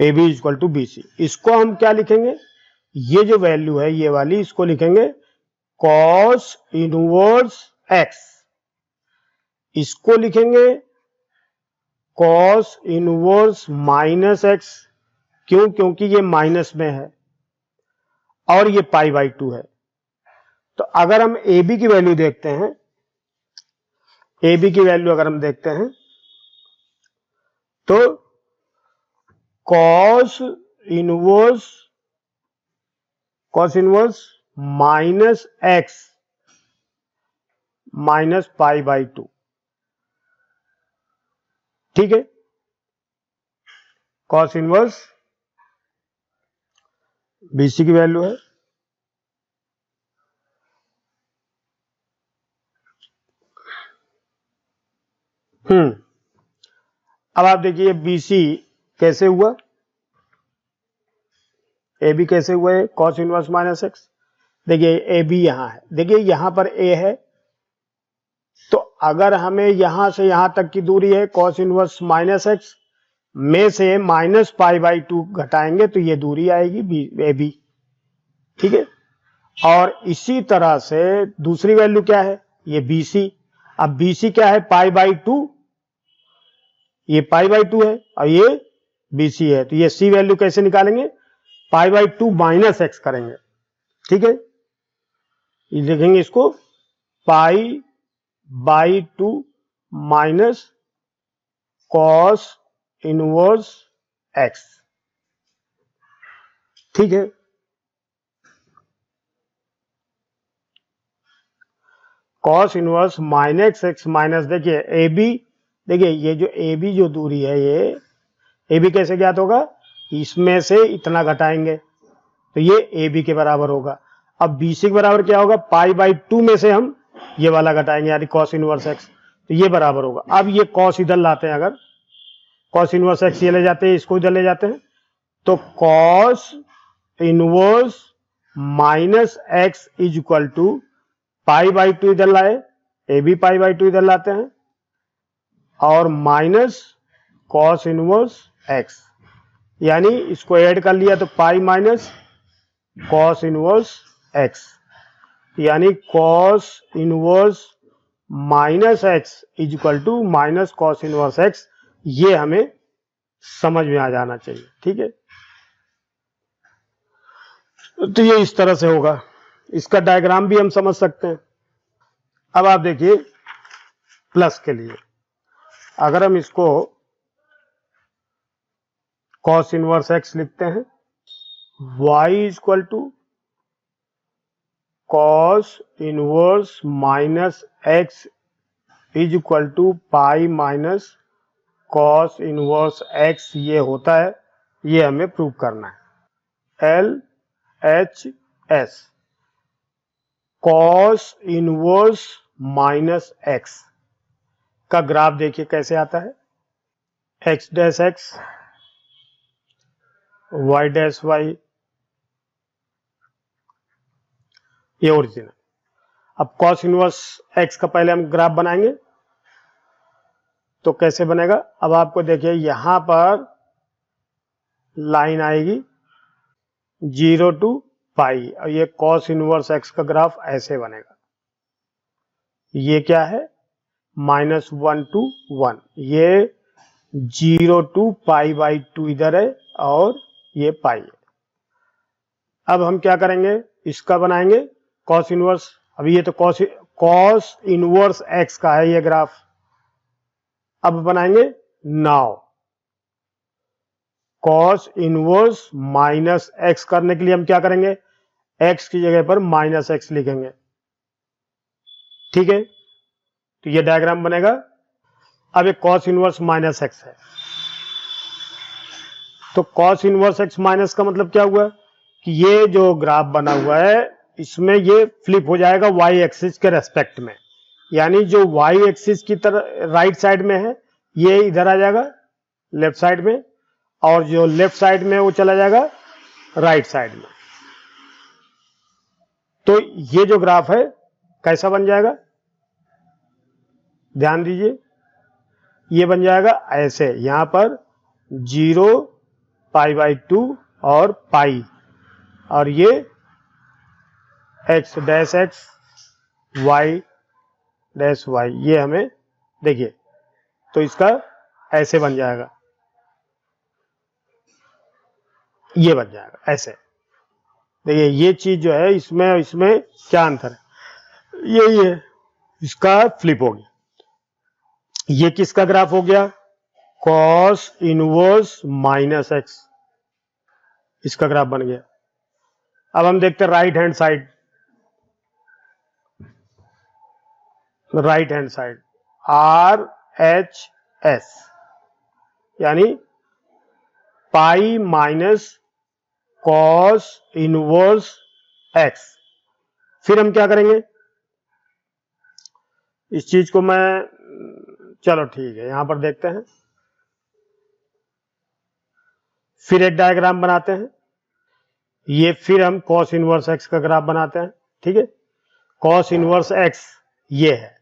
A B is equal to B C, इसको हम क्या लिखेंगे, ये जो वैल्यू है ये वाली, इसको लिखेंगे cos इनवर्स एक्स, इसको लिखेंगे cos इनवर्स माइनस एक्स। क्यों, क्योंकि ये माइनस में है और ये पाई बाई 2 है। तो अगर हम ए बी की वैल्यू देखते हैं, ए बी की वैल्यू अगर हम देखते हैं तो cos inverse minus x minus pi by 2, ठीक है। कॉस इनवर्स BC की वैल्यू है अब आप देखिए BC कैसे हुआ, AB कैसे हुआ है, कॉस इनवर्स माइनस एक्स। देखिए AB यहां है, देखिए यहां पर A है, तो अगर हमें यहां से यहां तक की दूरी है कॉस इनवर्स माइनस एक्स में से माइनस पाई बाई 2 घटाएंगे तो ये दूरी आएगी AB, ठीक है। और इसी तरह से दूसरी वैल्यू क्या है, ये BC। अब BC क्या है, पाई बाई 2, ये पाई बाई 2 है और ये BC है, तो ये C वैल्यू कैसे निकालेंगे, पाई बाई 2 माइनस एक्स करेंगे, ठीक है। ये लिखेंगे इसको पाई by 2 minus cos inverse x, ठीक है। Cos inverse minus x minus, देखिए AB, देखिए ये जो AB जो दूरी है, ये AB कैसे ज्ञात होगा, इसमें से इतना घटाएंगे तो ये AB के बराबर होगा। अब BC के बराबर क्या होगा, पाई बाई 2 में से हम ये वाला घटाएंगे यानी कॉस इनवर्स एक्स, तो ये बराबर होगा। अब ये कॉस इधर लाते हैं, अगर कॉस इनवर्स एक्स ये ले जाते हैं, इसको इधर ले जाते हैं, तो cos inverse minus x is equal to pi by 2 इधर लाए, AB पाई बाई 2 इधर लाते हैं और माइनस कॉस इनवर्स एक्स, यानी इसको ऐड कर लिया तो pi minus cos inverse x, यानी cos inverse minus x is equal to minus cos inverse x. ये हमें समझ में आ जाना चाहिए, ठीक है। तो ये इस तरह से होगा, इसका डायग्राम भी हम समझ सकते हैं। अब आप देखिए प्लस के लिए, अगर हम इसको कॉस इनवर्स एक्स लिखते हैं, y is equal to cos inverse minus x is equal to pi minus cos inverse x, ये होता है, ये हमें प्रूव करना है। LHS cos inverse minus x का ग्राफ देखिए कैसे आता है, x dash x, y dash y, ये ओरिजिन। अब कॉस इनवर्स एक्स का पहले हम ग्राफ बनाएंगे, तो कैसे बनेगा, अब आपको देखिए यहां पर लाइन आएगी 0 टू पाई और ये कॉस इनवर्स एक्स का ग्राफ ऐसे बनेगा। ये क्या है, -1 to 1, ये 0 टू पाई बाई 2 इधर है और ये पाई है। अब हम क्या करेंगे, इसका बनाएंगे कॉस इनवर्स, अभी ये तो कॉस इनवर्स एक्स का है ये ग्राफ। अब बनाएंगे now cos inverse minus x करने के लिए हम क्या करेंगे, एक्स की जगह पर माइनस एक्स लिखेंगे, ठीक है। तो ये डायग्राम बनेगा। अब एक कॉस इनवर्स माइनस एक्स है, तो कॉस इनवर्स एक्स माइनस का मतलब क्या हुआ कि ये जो ग्राफ बना हुआ है इसमें ये फ्लिप हो जाएगा वाई एक्सिस के रेस्पेक्ट में, यानी जो वाई एक्सिस की तरह राइट साइड में है ये इधर आ जाएगा लेफ्ट साइड में, और जो लेफ्ट साइड में वो चला जाएगा राइट साइड में। तो ये जो ग्राफ है कैसा बन जाएगा, ध्यान दीजिए, ये बन जाएगा ऐसे, यहां पर 0 पाई बाई 2 और पाई, और ये x dash x y dash y, ये हमें देखिए, तो इसका ऐसे बन जाएगा, ये बन जाएगा ऐसे। देखिए ये चीज जो है इसमें इसमें क्या अंतर है, यही है, इसका फ्लिप हो गया। ये किसका ग्राफ हो गया, कॉस इनवर्स माइनस एक्स, इसका ग्राफ बन गया। अब हम देखते हैं right hand side, right hand side RHS, यानी पाई माइनस कॉस इनवर्स एक्स। फिर हम क्या करेंगे, इस चीज को मैं, चलो ठीक है, यहां पर देखते हैं। फिर एक डायग्राम बनाते हैं, ये फिर हम कॉस इनवर्स एक्स का ग्राफ बनाते हैं। ठीक है, कॉस इनवर्स एक्स ये है,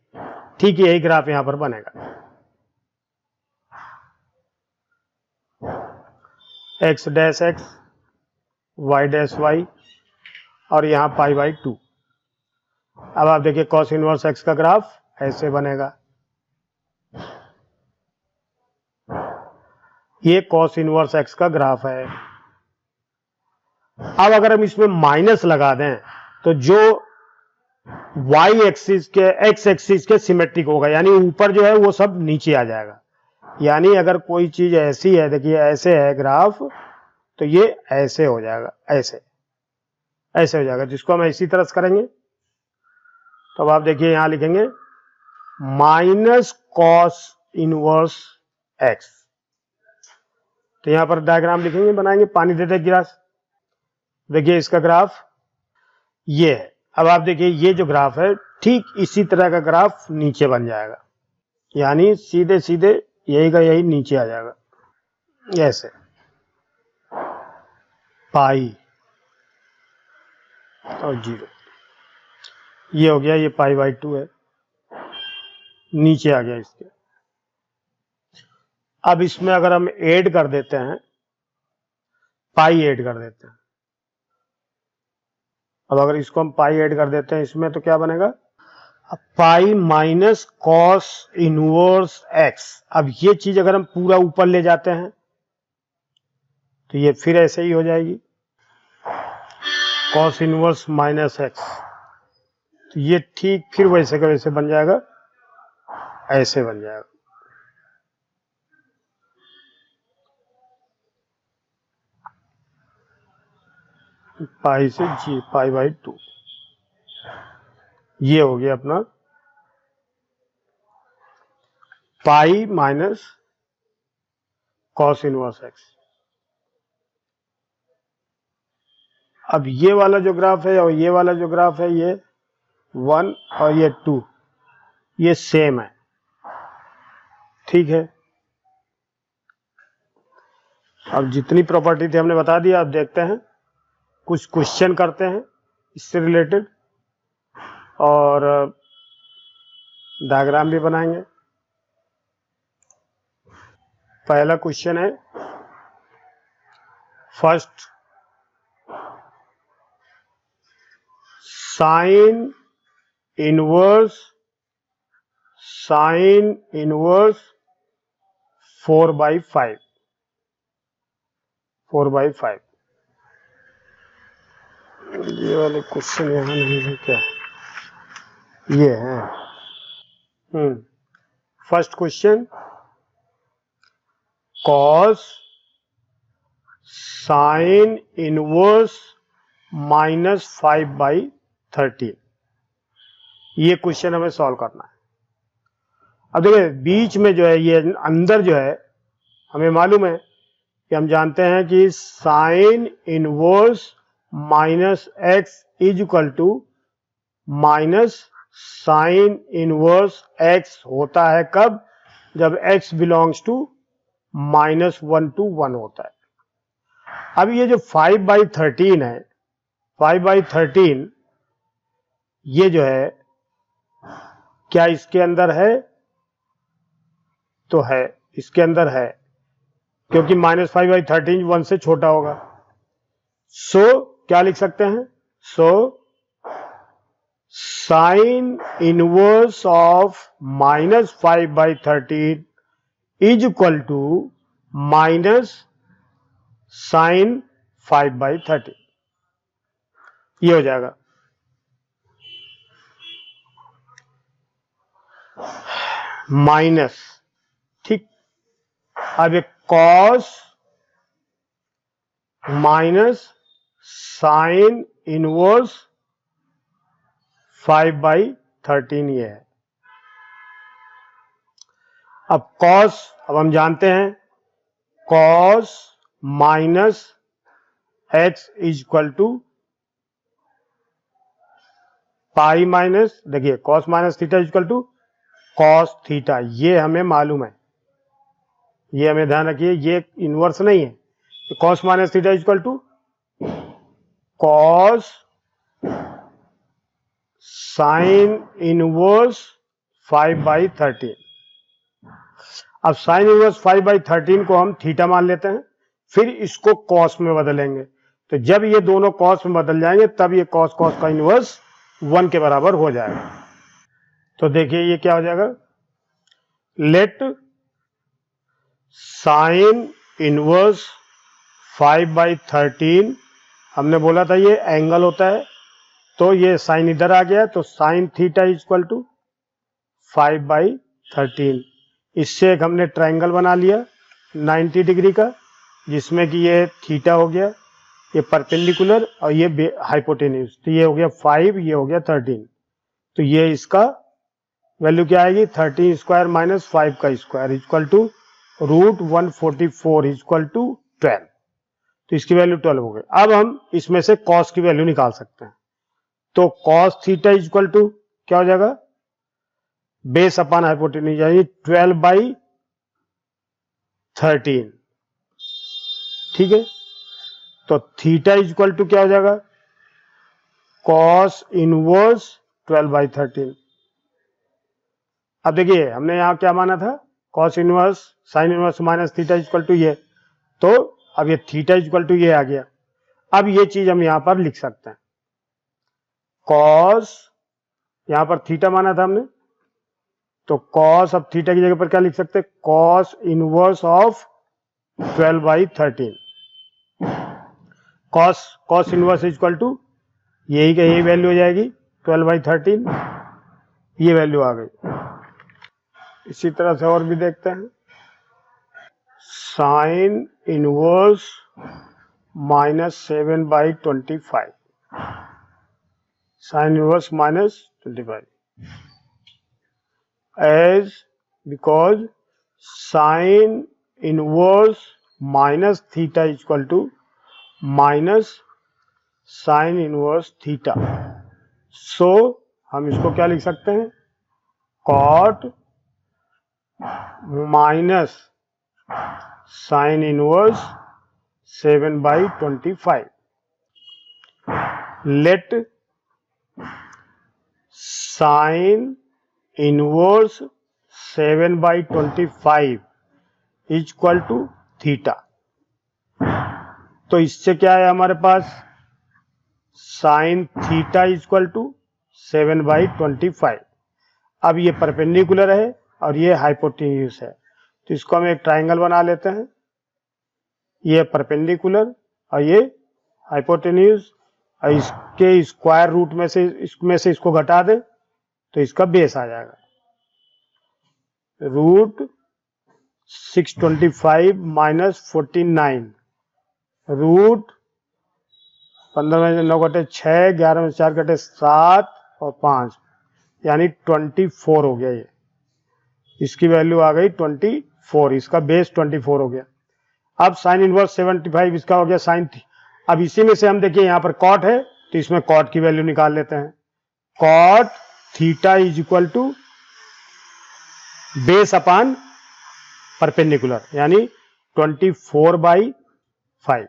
ठीक है, यही ग्राफ यहां पर बनेगा। X dash x, y dash y, और यहां पाई बाई 2। अब आप देखिए कॉस इनवर्स एक्स का ग्राफ ऐसे बनेगा। ये कॉस इनवर्स एक्स का ग्राफ है। अब अगर हम इसमें माइनस लगा दें तो जो वाई एक्सिस के एक्स एक्सिस के सिमेट्रिक होगा, यानी ऊपर जो है वो सब नीचे आ जाएगा। यानी अगर कोई चीज ऐसी है, देखिए ऐसे है ग्राफ, तो ये ऐसे हो जाएगा, ऐसे ऐसे हो जाएगा, जिसको हम इसी तरह से करेंगे। तो अब आप देखिए यहां लिखेंगे माइनस कॉस इनवर्स एक्स। तो यहां पर डायग्राम लिखेंगे, बनाएंगे, पानी देते गिलास। देखिए इसका ग्राफ ये है। अब आप देखिए ये जो ग्राफ है, ठीक इसी तरह का ग्राफ नीचे बन जाएगा, यानी सीधे सीधे यही का यही नीचे आ जाएगा, ऐसे पाई और 0। ये हो गया, ये पाई बाई 2 है, नीचे आ गया इसके। अब इसमें अगर हम ऐड कर देते हैं, पाई ऐड कर देते हैं, अब अगर इसको हम पाई ऐड कर देते हैं इसमें, तो क्या बनेगा, पाई माइनस कॉस इनवर्स एक्स। अब ये चीज अगर हम पूरा ऊपर ले जाते हैं तो ये फिर ऐसे ही हो जाएगी, कॉस इनवर्स माइनस एक्स। तो ये ठीक फिर वैसे का वैसे बन जाएगा, ऐसे बन जाएगा। पाई से जी पाई बाई 2, ये हो गया अपना पाई माइनस कॉस इनवर्स एक्स। अब ये वाला जो ग्राफ है और ये वाला जो ग्राफ है, ये 1 और ये 2 ये सेम है, ठीक है। अब जितनी प्रॉपर्टी थी हमने बता दिया। अब देखते हैं, कुछ क्वेश्चन करते हैं इससे रिलेटेड, और डायग्राम भी बनाएंगे। पहला क्वेश्चन है, फर्स्ट साइन इनवर्स 4/5 ये वाले क्वेश्चन यहां नहीं है क्या, ये है। First question, cos sine inverse -5/13, ये क्वेश्चन हमें सॉल्व करना है। अब देखिए बीच में जो है, ये अंदर जो है, हमें मालूम है कि हम जानते हैं कि sine inverse -x is equal to minus sine inverse x होता है कब, जब x बिलोंग्स टू -1 to 1 होता है। अब ये जो 5/13 है, 5/13 ये जो है, क्या इसके अंदर है, तो है, इसके अंदर है, क्योंकि -5/13 1 से छोटा होगा। सो क्या लिख सकते हैं, so sine inverse of -5/13 is equal to minus sine 5/13, ये हो जाएगा। माइनस, ठीक। अब एक कॉस माइनस साइन इनवर्स 5/13 ये है। अब कॉस, अब हम जानते हैं cos minus x is equal to pi minus, देखिए cos minus theta is equal to cos theta, ये हमें मालूम है, ये हमें ध्यान रखिए, ये इनवर्स नहीं है। Cos minus theta is equal to cos sine inverse 5/13। अब साइन इनवर्स 5/13 को हम थीटा मान लेते हैं, फिर इसको कॉस में बदलेंगे, तो जब ये दोनों कॉस में बदल जाएंगे तब ये कॉस कॉस का इनवर्स 1 के बराबर हो जाएगा। तो देखिए ये क्या हो जाएगा, लेट साइन इनवर्स 5/13, हमने बोला था ये एंगल होता है, तो ये साइन इधर आ गया, तो sine theta is equal to 5/13। इससे एक हमने ट्रायंगल बना लिया 90 डिग्री का, जिसमें कि ये थीटा हो गया, ये परपेंडिकुलर और ये हाइपोटेन्यूज, तो ये हो गया 5, ये हो गया 13। तो ये इसका वैल्यू क्या आएगी, 13 स्क्वायर माइनस 5 का square equal to √144 equal to 12। तो इसकी वैल्यू 12 हो गई। अब हम इसमें से कॉस की वैल्यू निकाल सकते हैं, तो कॉस थीटा इक्वल टू क्या हो जाएगा, बेस अपॉन हाइपोटेन्यूज, यानी 12/13, ठीक है। तो थीटा इक्वल टू क्या हो जाएगा, कॉस इनवर्स 12/13। अब देखिए हमने यहां क्या माना था, cos inverse sine inverse minus theta equal to ये, तो अब ये थीटा इक्वल टू ये आ गया। अब ये चीज हम यहां पर लिख सकते हैं, कॉस, यहां पर थीटा माना था हमने, तो कॉस, अब थीटा की जगह पर क्या लिख सकते हैं, cos inverse of 12/13। Cos inverse equal to यही का यही वैल्यू हो जाएगी 12/13, ये वैल्यू आ गई। इसी तरह से और भी देखते हैं, sine inverse -7/25, sine inverse -25, as because sin inverse minus theta equal to minus sin inverse theta, so हम इसको क्या लिख सकते हैं, cot minus sin inverse 7/25, let sin inverse 7/25 equal to theta. तो इससे क्या है हमारे पास, साइन थीटा इक्वल टू 7/25। अब ये परपेंडिकुलर है और ये हाइपोटेन्यूज है, तो इसको हम एक ट्रायंगल बना लेते हैं, ये परपेंडिकुलर और ये हाइपोटेन्यूज, और इसके स्क्वायर रूट में से इसको घटा दे तो इसका बेस आ जाएगा, √625 माइनस 49, रूट 15 में 9 घटे 6, 11 में 4 घटे 7 और 5, यानी 24 हो गया। ये इसकी वैल्यू आ गई 24, इसका बेस 24 हो गया। अब साइन इनवर्स 75 इसका हो गया साइन। अब इसी में से हम देखिए यहाँ पर कॉट है, तो इसमें कॉट की वैल्यू निकाल लेते हैं, cot theta is equal to base upon perpendicular, यानी 24/5।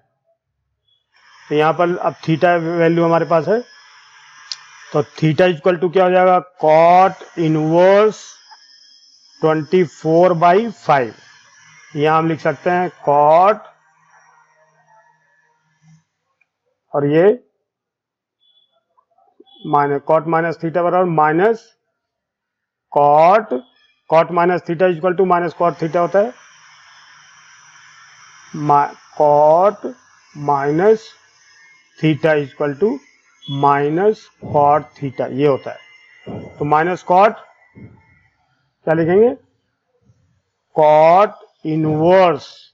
तो यहां पर अब थीटा वैल्यू हमारे पास है, तो थीटा इक्वल टू क्या हो जाएगा, कॉट इनवर्स 24/5। यहां हम लिख सकते हैं कॉट, और ये माइनस कॉट माइनस थीटा बराबर minus cot minus theta equal to minus cot theta होता है, cot minus theta equal to minus cot theta, ये होता है। तो माइनस कॉट क्या लिखेंगे, कॉट इनवर्स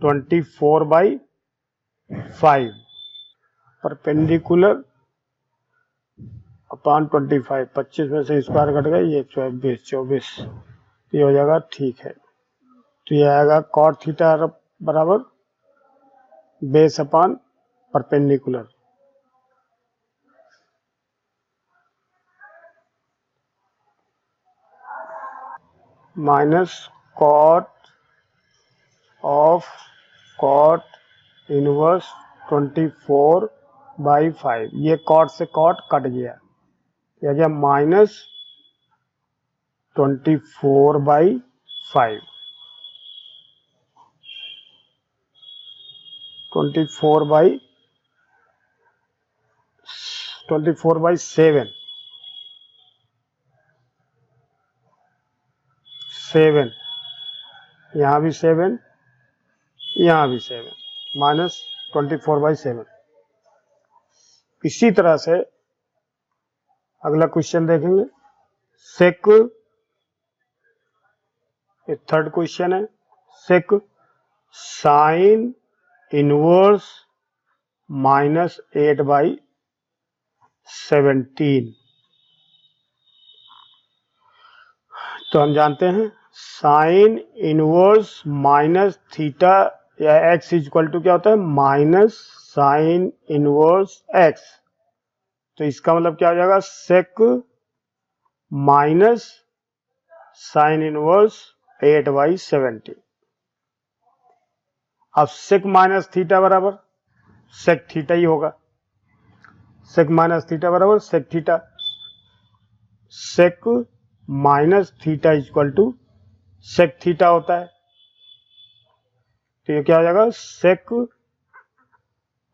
24/5 परपेंडिकुलर अपॉन 25, 25 में से स्क्वायर कट गया, ये 24, ये हो जाएगा, ठीक है। तो ये आएगा कॉट थीटा बराबर base upon perpendicular, minus cot of cot inverse 24/5। ये कॉट से कॉट कट गया, यह गया माइनस 24/5। 24/7, 7, यहाँ भी 7, यहाँ भी 7, माइनस 24/7। इसी तरह से अगला क्वेश्चन देखेंगे। सेक, ये थर्ड क्वेश्चन है, सेक साइन इनवर्स -8/17। तो हम जानते हैं साइन इनवर्स माइनस थीटा या एक्स इक्वल टू क्या होता है, माइनस साइन इनवर्स एक्स। तो इसका मतलब क्या हो जाएगा, सेक माइनस साइन इनवर्स 8/17। अब सेक माइनस थीटा बराबर सेक थीटा ही होगा। सेक माइनस थीटा बराबर sec theta. Sec minus theta equal to sec theta होता है। तो ये क्या हो जाएगा, सेक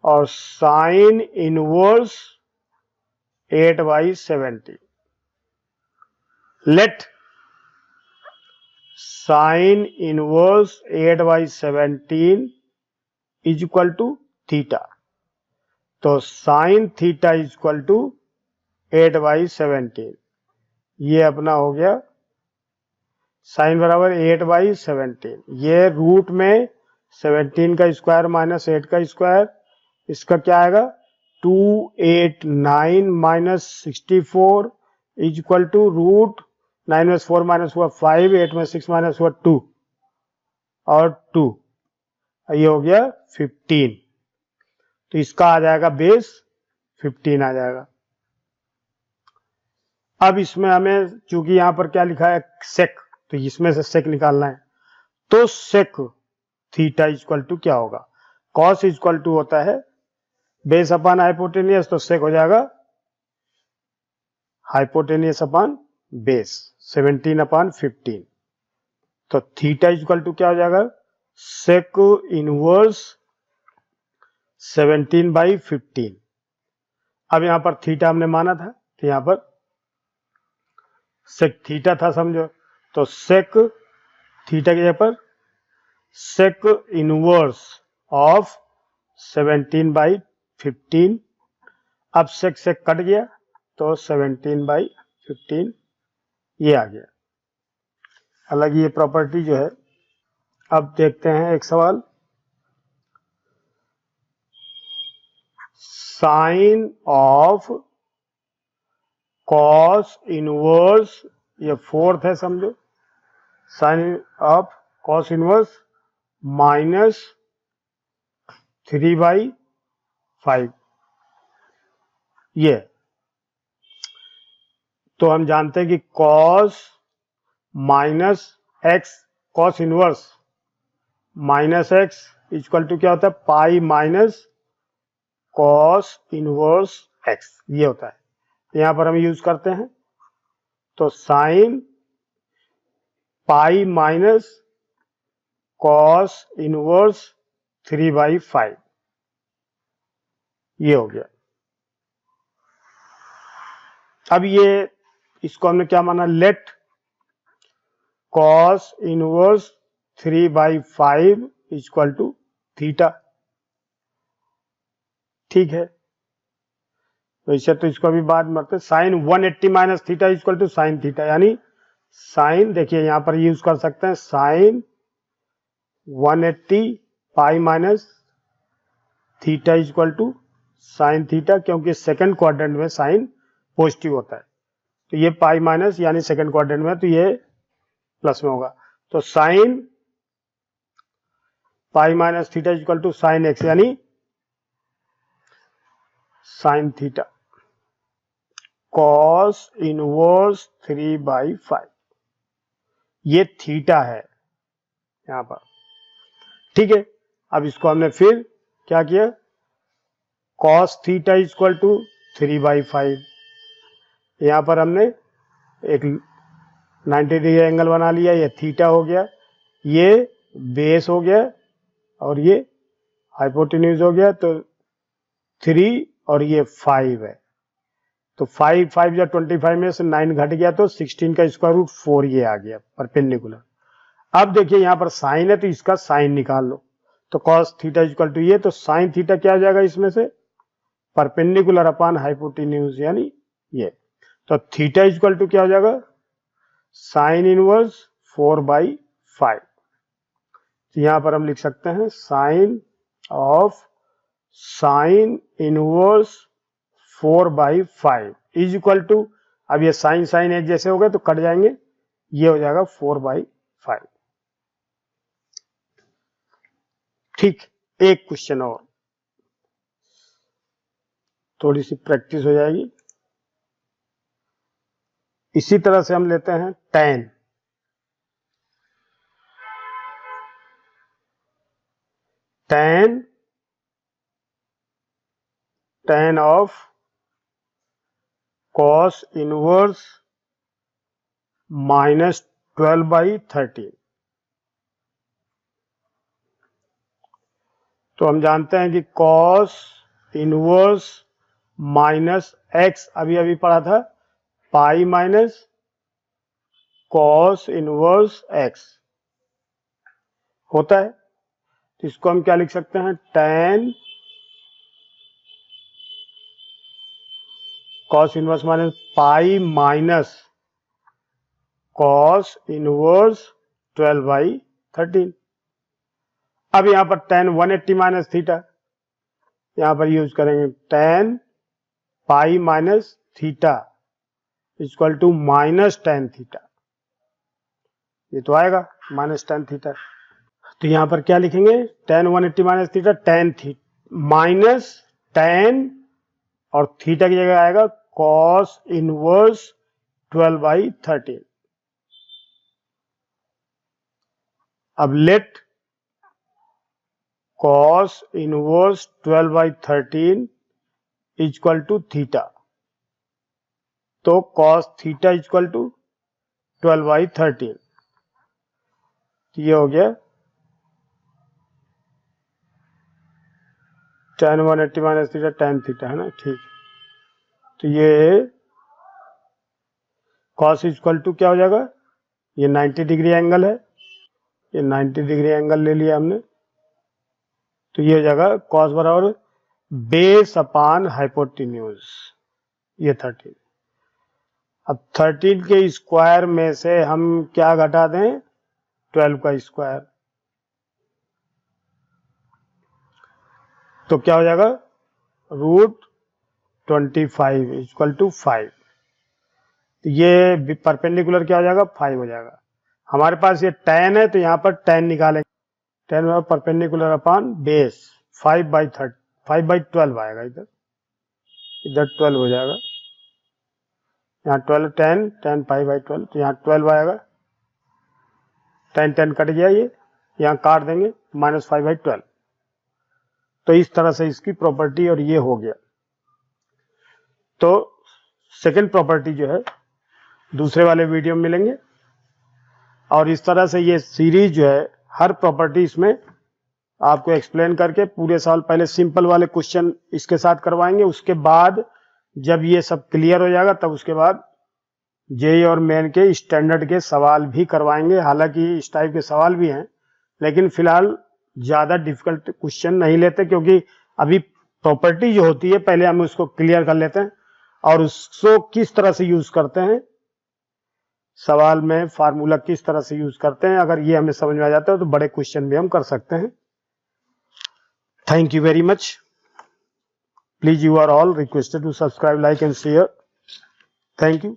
और sine inverse 8/17। Let sine inverse 8/17 is equal to theta. तो sine theta is equal to 8/17। ये अपना हो गया साइन बराबर 8/17। ये रूट में 17 का स्क्वायर माइनस 8 का स्क्वायर, इसका क्या आएगा 289 minus 64 is equal to root 9 में 4 माइनस हुआ 5, 8 में 6 माइनस हुआ 2 और 2, ये हो गया 15। तो इसका आ जाएगा बेस 15 आ जाएगा। अब इसमें हमें चूंकि यहां पर क्या लिखा है सेक, तो इसमें से सेक निकालना है। तो सेक थीटा इक्वल टू क्या होगा, कॉस इक्वल टू होता है बेस अपॉन हाइपोटेनियस, तो सेक हो जाएगा हाइपोटेनियस अपॉन बेस 17/15। तो थीटा इक्वल टू क्या हो जाएगा, सेक इनवर्स 17/15। अब यहां पर थीटा हमने माना था, तो यहां पर सेक थीटा था समझो। तो सेक थीटा के जगह पर सेक इनवर्स ऑफ 17/15। अब सेक सेक कट गया तो 17/15 ये आ गया। हालांकि ये प्रॉपर्टी जो है, अब देखते हैं एक सवाल। साइन ऑफ कॉस इनवर्स, ये फोर्थ है समझो, साइन ऑफ कॉस इनवर्स -3/5 ये। तो हम जानते हैं कि cos minus x, cos inverse minus x equal to क्या होता है, pi minus cos inverse x, ये होता है। यहां पर हम यूज करते हैं। तो sine pi minus cos inverse 3/5 ये हो गया। अब ये इसको हमने क्या माना, let cos inverse 3/5 equal to theta. ठीक है, वैसे तो इसको अभी बाद में sine 180 minus theta equal to sine theta, यानी साइन देखिए यहां पर यूज कर सकते हैं sine 180 pi minus theta equal to sine theta, क्योंकि सेकंड क्वाड्रेंट में साइन पॉजिटिव होता है। तो ये पाई माइनस यानी सेकंड क्वाड्रेंट में, तो ये प्लस में होगा। तो sine pi minus theta equal to sine x, यानी साइन थीटा कॉस इनवर्स 3/5, ये थीटा है यहां पर। ठीक है, अब इसको हमने फिर क्या किया, कॉस थीटा इक्वल टू 3/5, यहां पर हमने एक 90 डिग्री एंगल बना लिया, ये थीटा हो गया, ये बेस हो गया और ये हाइपोटेन्यूज हो गया, तो 3 और ये 5 है, तो 5 5 या 25 में से 9 घट गया तो 16 का स्क्वायर रूट 4 ये आ गया परपेंडिकुलर। अब देखिए यहां पर साइन है तो इसका साइन निकाल लो, तो कॉस थीटा इक्वल टू ये, तो साइन थीटा क्या आ जाएगा इसमें से, परपेंडिकुलर अपॉन हाइपोटेन्यूज यानी ये, तो थीटा इक्वल टू क्या हो जाएगा, साइन इनवर्स 4/5। तो यहां पर हम लिख सकते हैं sine of sine inverse 4/5 is equal to, अब ये साइन साइन एक जैसे हो गए तो कट जाएंगे, ये हो जाएगा 4/5। ठीक, एक क्वेश्चन और, थोड़ी सी प्रैक्टिस हो जाएगी। इसी तरह से हम लेते हैं tan ऑफ cos इनवर्स -12/13। तो हम जानते हैं कि cos इनवर्स माइनस एक्स अभी अभी पढ़ा था, पाई माइनस cos इनवर्स एक्स होता है, तो इसको हम क्या लिख सकते हैं, tan cos inverse minus pi minus cos inverse 12/13। अब यहां पर tan 180 माइनस थीटा, यहां पर यूज करेंगे tan pi minus theta equal to minus tan theta, ये तो आएगा माइनस tan थीटा। तो यहां पर क्या लिखेंगे, tan 180 minus theta, tan theta minus tan और थीटा की जगह आएगा cos इनवर्स 12/13। अब let cos inverse 12/13 equal to theta, तो cos थीटा इक्वल टू 12/13, ये हो गया tan 180 minus theta tan theta, है ना। ठीक, तो ये cos इक्वल टू क्या हो जाएगा, ये 90 डिग्री एंगल है, ये 90 डिग्री एंगल ले लिया हमने, तो ये हो जाएगा cos बराबर बेस अपॉन हाइपोटेन्यूज, ये 13। अब 13 के स्क्वायर में से हम क्या घटा दें, 12 का स्क्वायर, तो क्या हो जाएगा, √25 इक्वल टू 5, तो ये परपेंडिकुलर क्या हो जाएगा, 5 हो जाएगा। हमारे पास ये tan है तो यहाँ पर tan निकालेंगे, tan परपेंडिकुलर अपॉन बेस 5/12 आएगा, इधर 12 हो जाएगा, यहाँ 12 tan 5/12, तो यहाँ 12 आएगा, tan कट गया, ये यहाँ काट देंगे -5/12। तो इस तरह से इसकी प्रॉपर्टी, और ये हो गया। तो सेकंड प्रॉपर्टी जो है दूसरे वाले वीडियो में मिलेंगे, और इस तरह से ये सीरीज जो है हर प्रॉपर्टी इसमें आपको एक्सप्लेन करके पूरे साल पहले सिंपल वाले क्वेश्चन इसके साथ करवाएंगे, उसके बाद जब ये सब क्लियर हो जाएगा तब उसके बाद जेईई और मेन के स्टैंडर्ड के सवाल भी करवाएंगे। हालांकि इस टाइप के सवाल भी हैं, लेकिन फिलहाल ज्यादा डिफिकल्ट क्वेश्चन नहीं लेते, क्योंकि अभी प्रॉपर्टी जो होती है पहले हम उसको क्लियर कर लेते हैं और उसको किस तरह से यूज करते हैं, सवाल में फार्मूला किस तरह से यूज करते हैं, अगर ये हमें समझ में आ जाता है तो बड़े क्वेश्चन भी हम कर सकते हैं। Thank you very much. Please, you are all requested to subscribe, like and share. Thank you.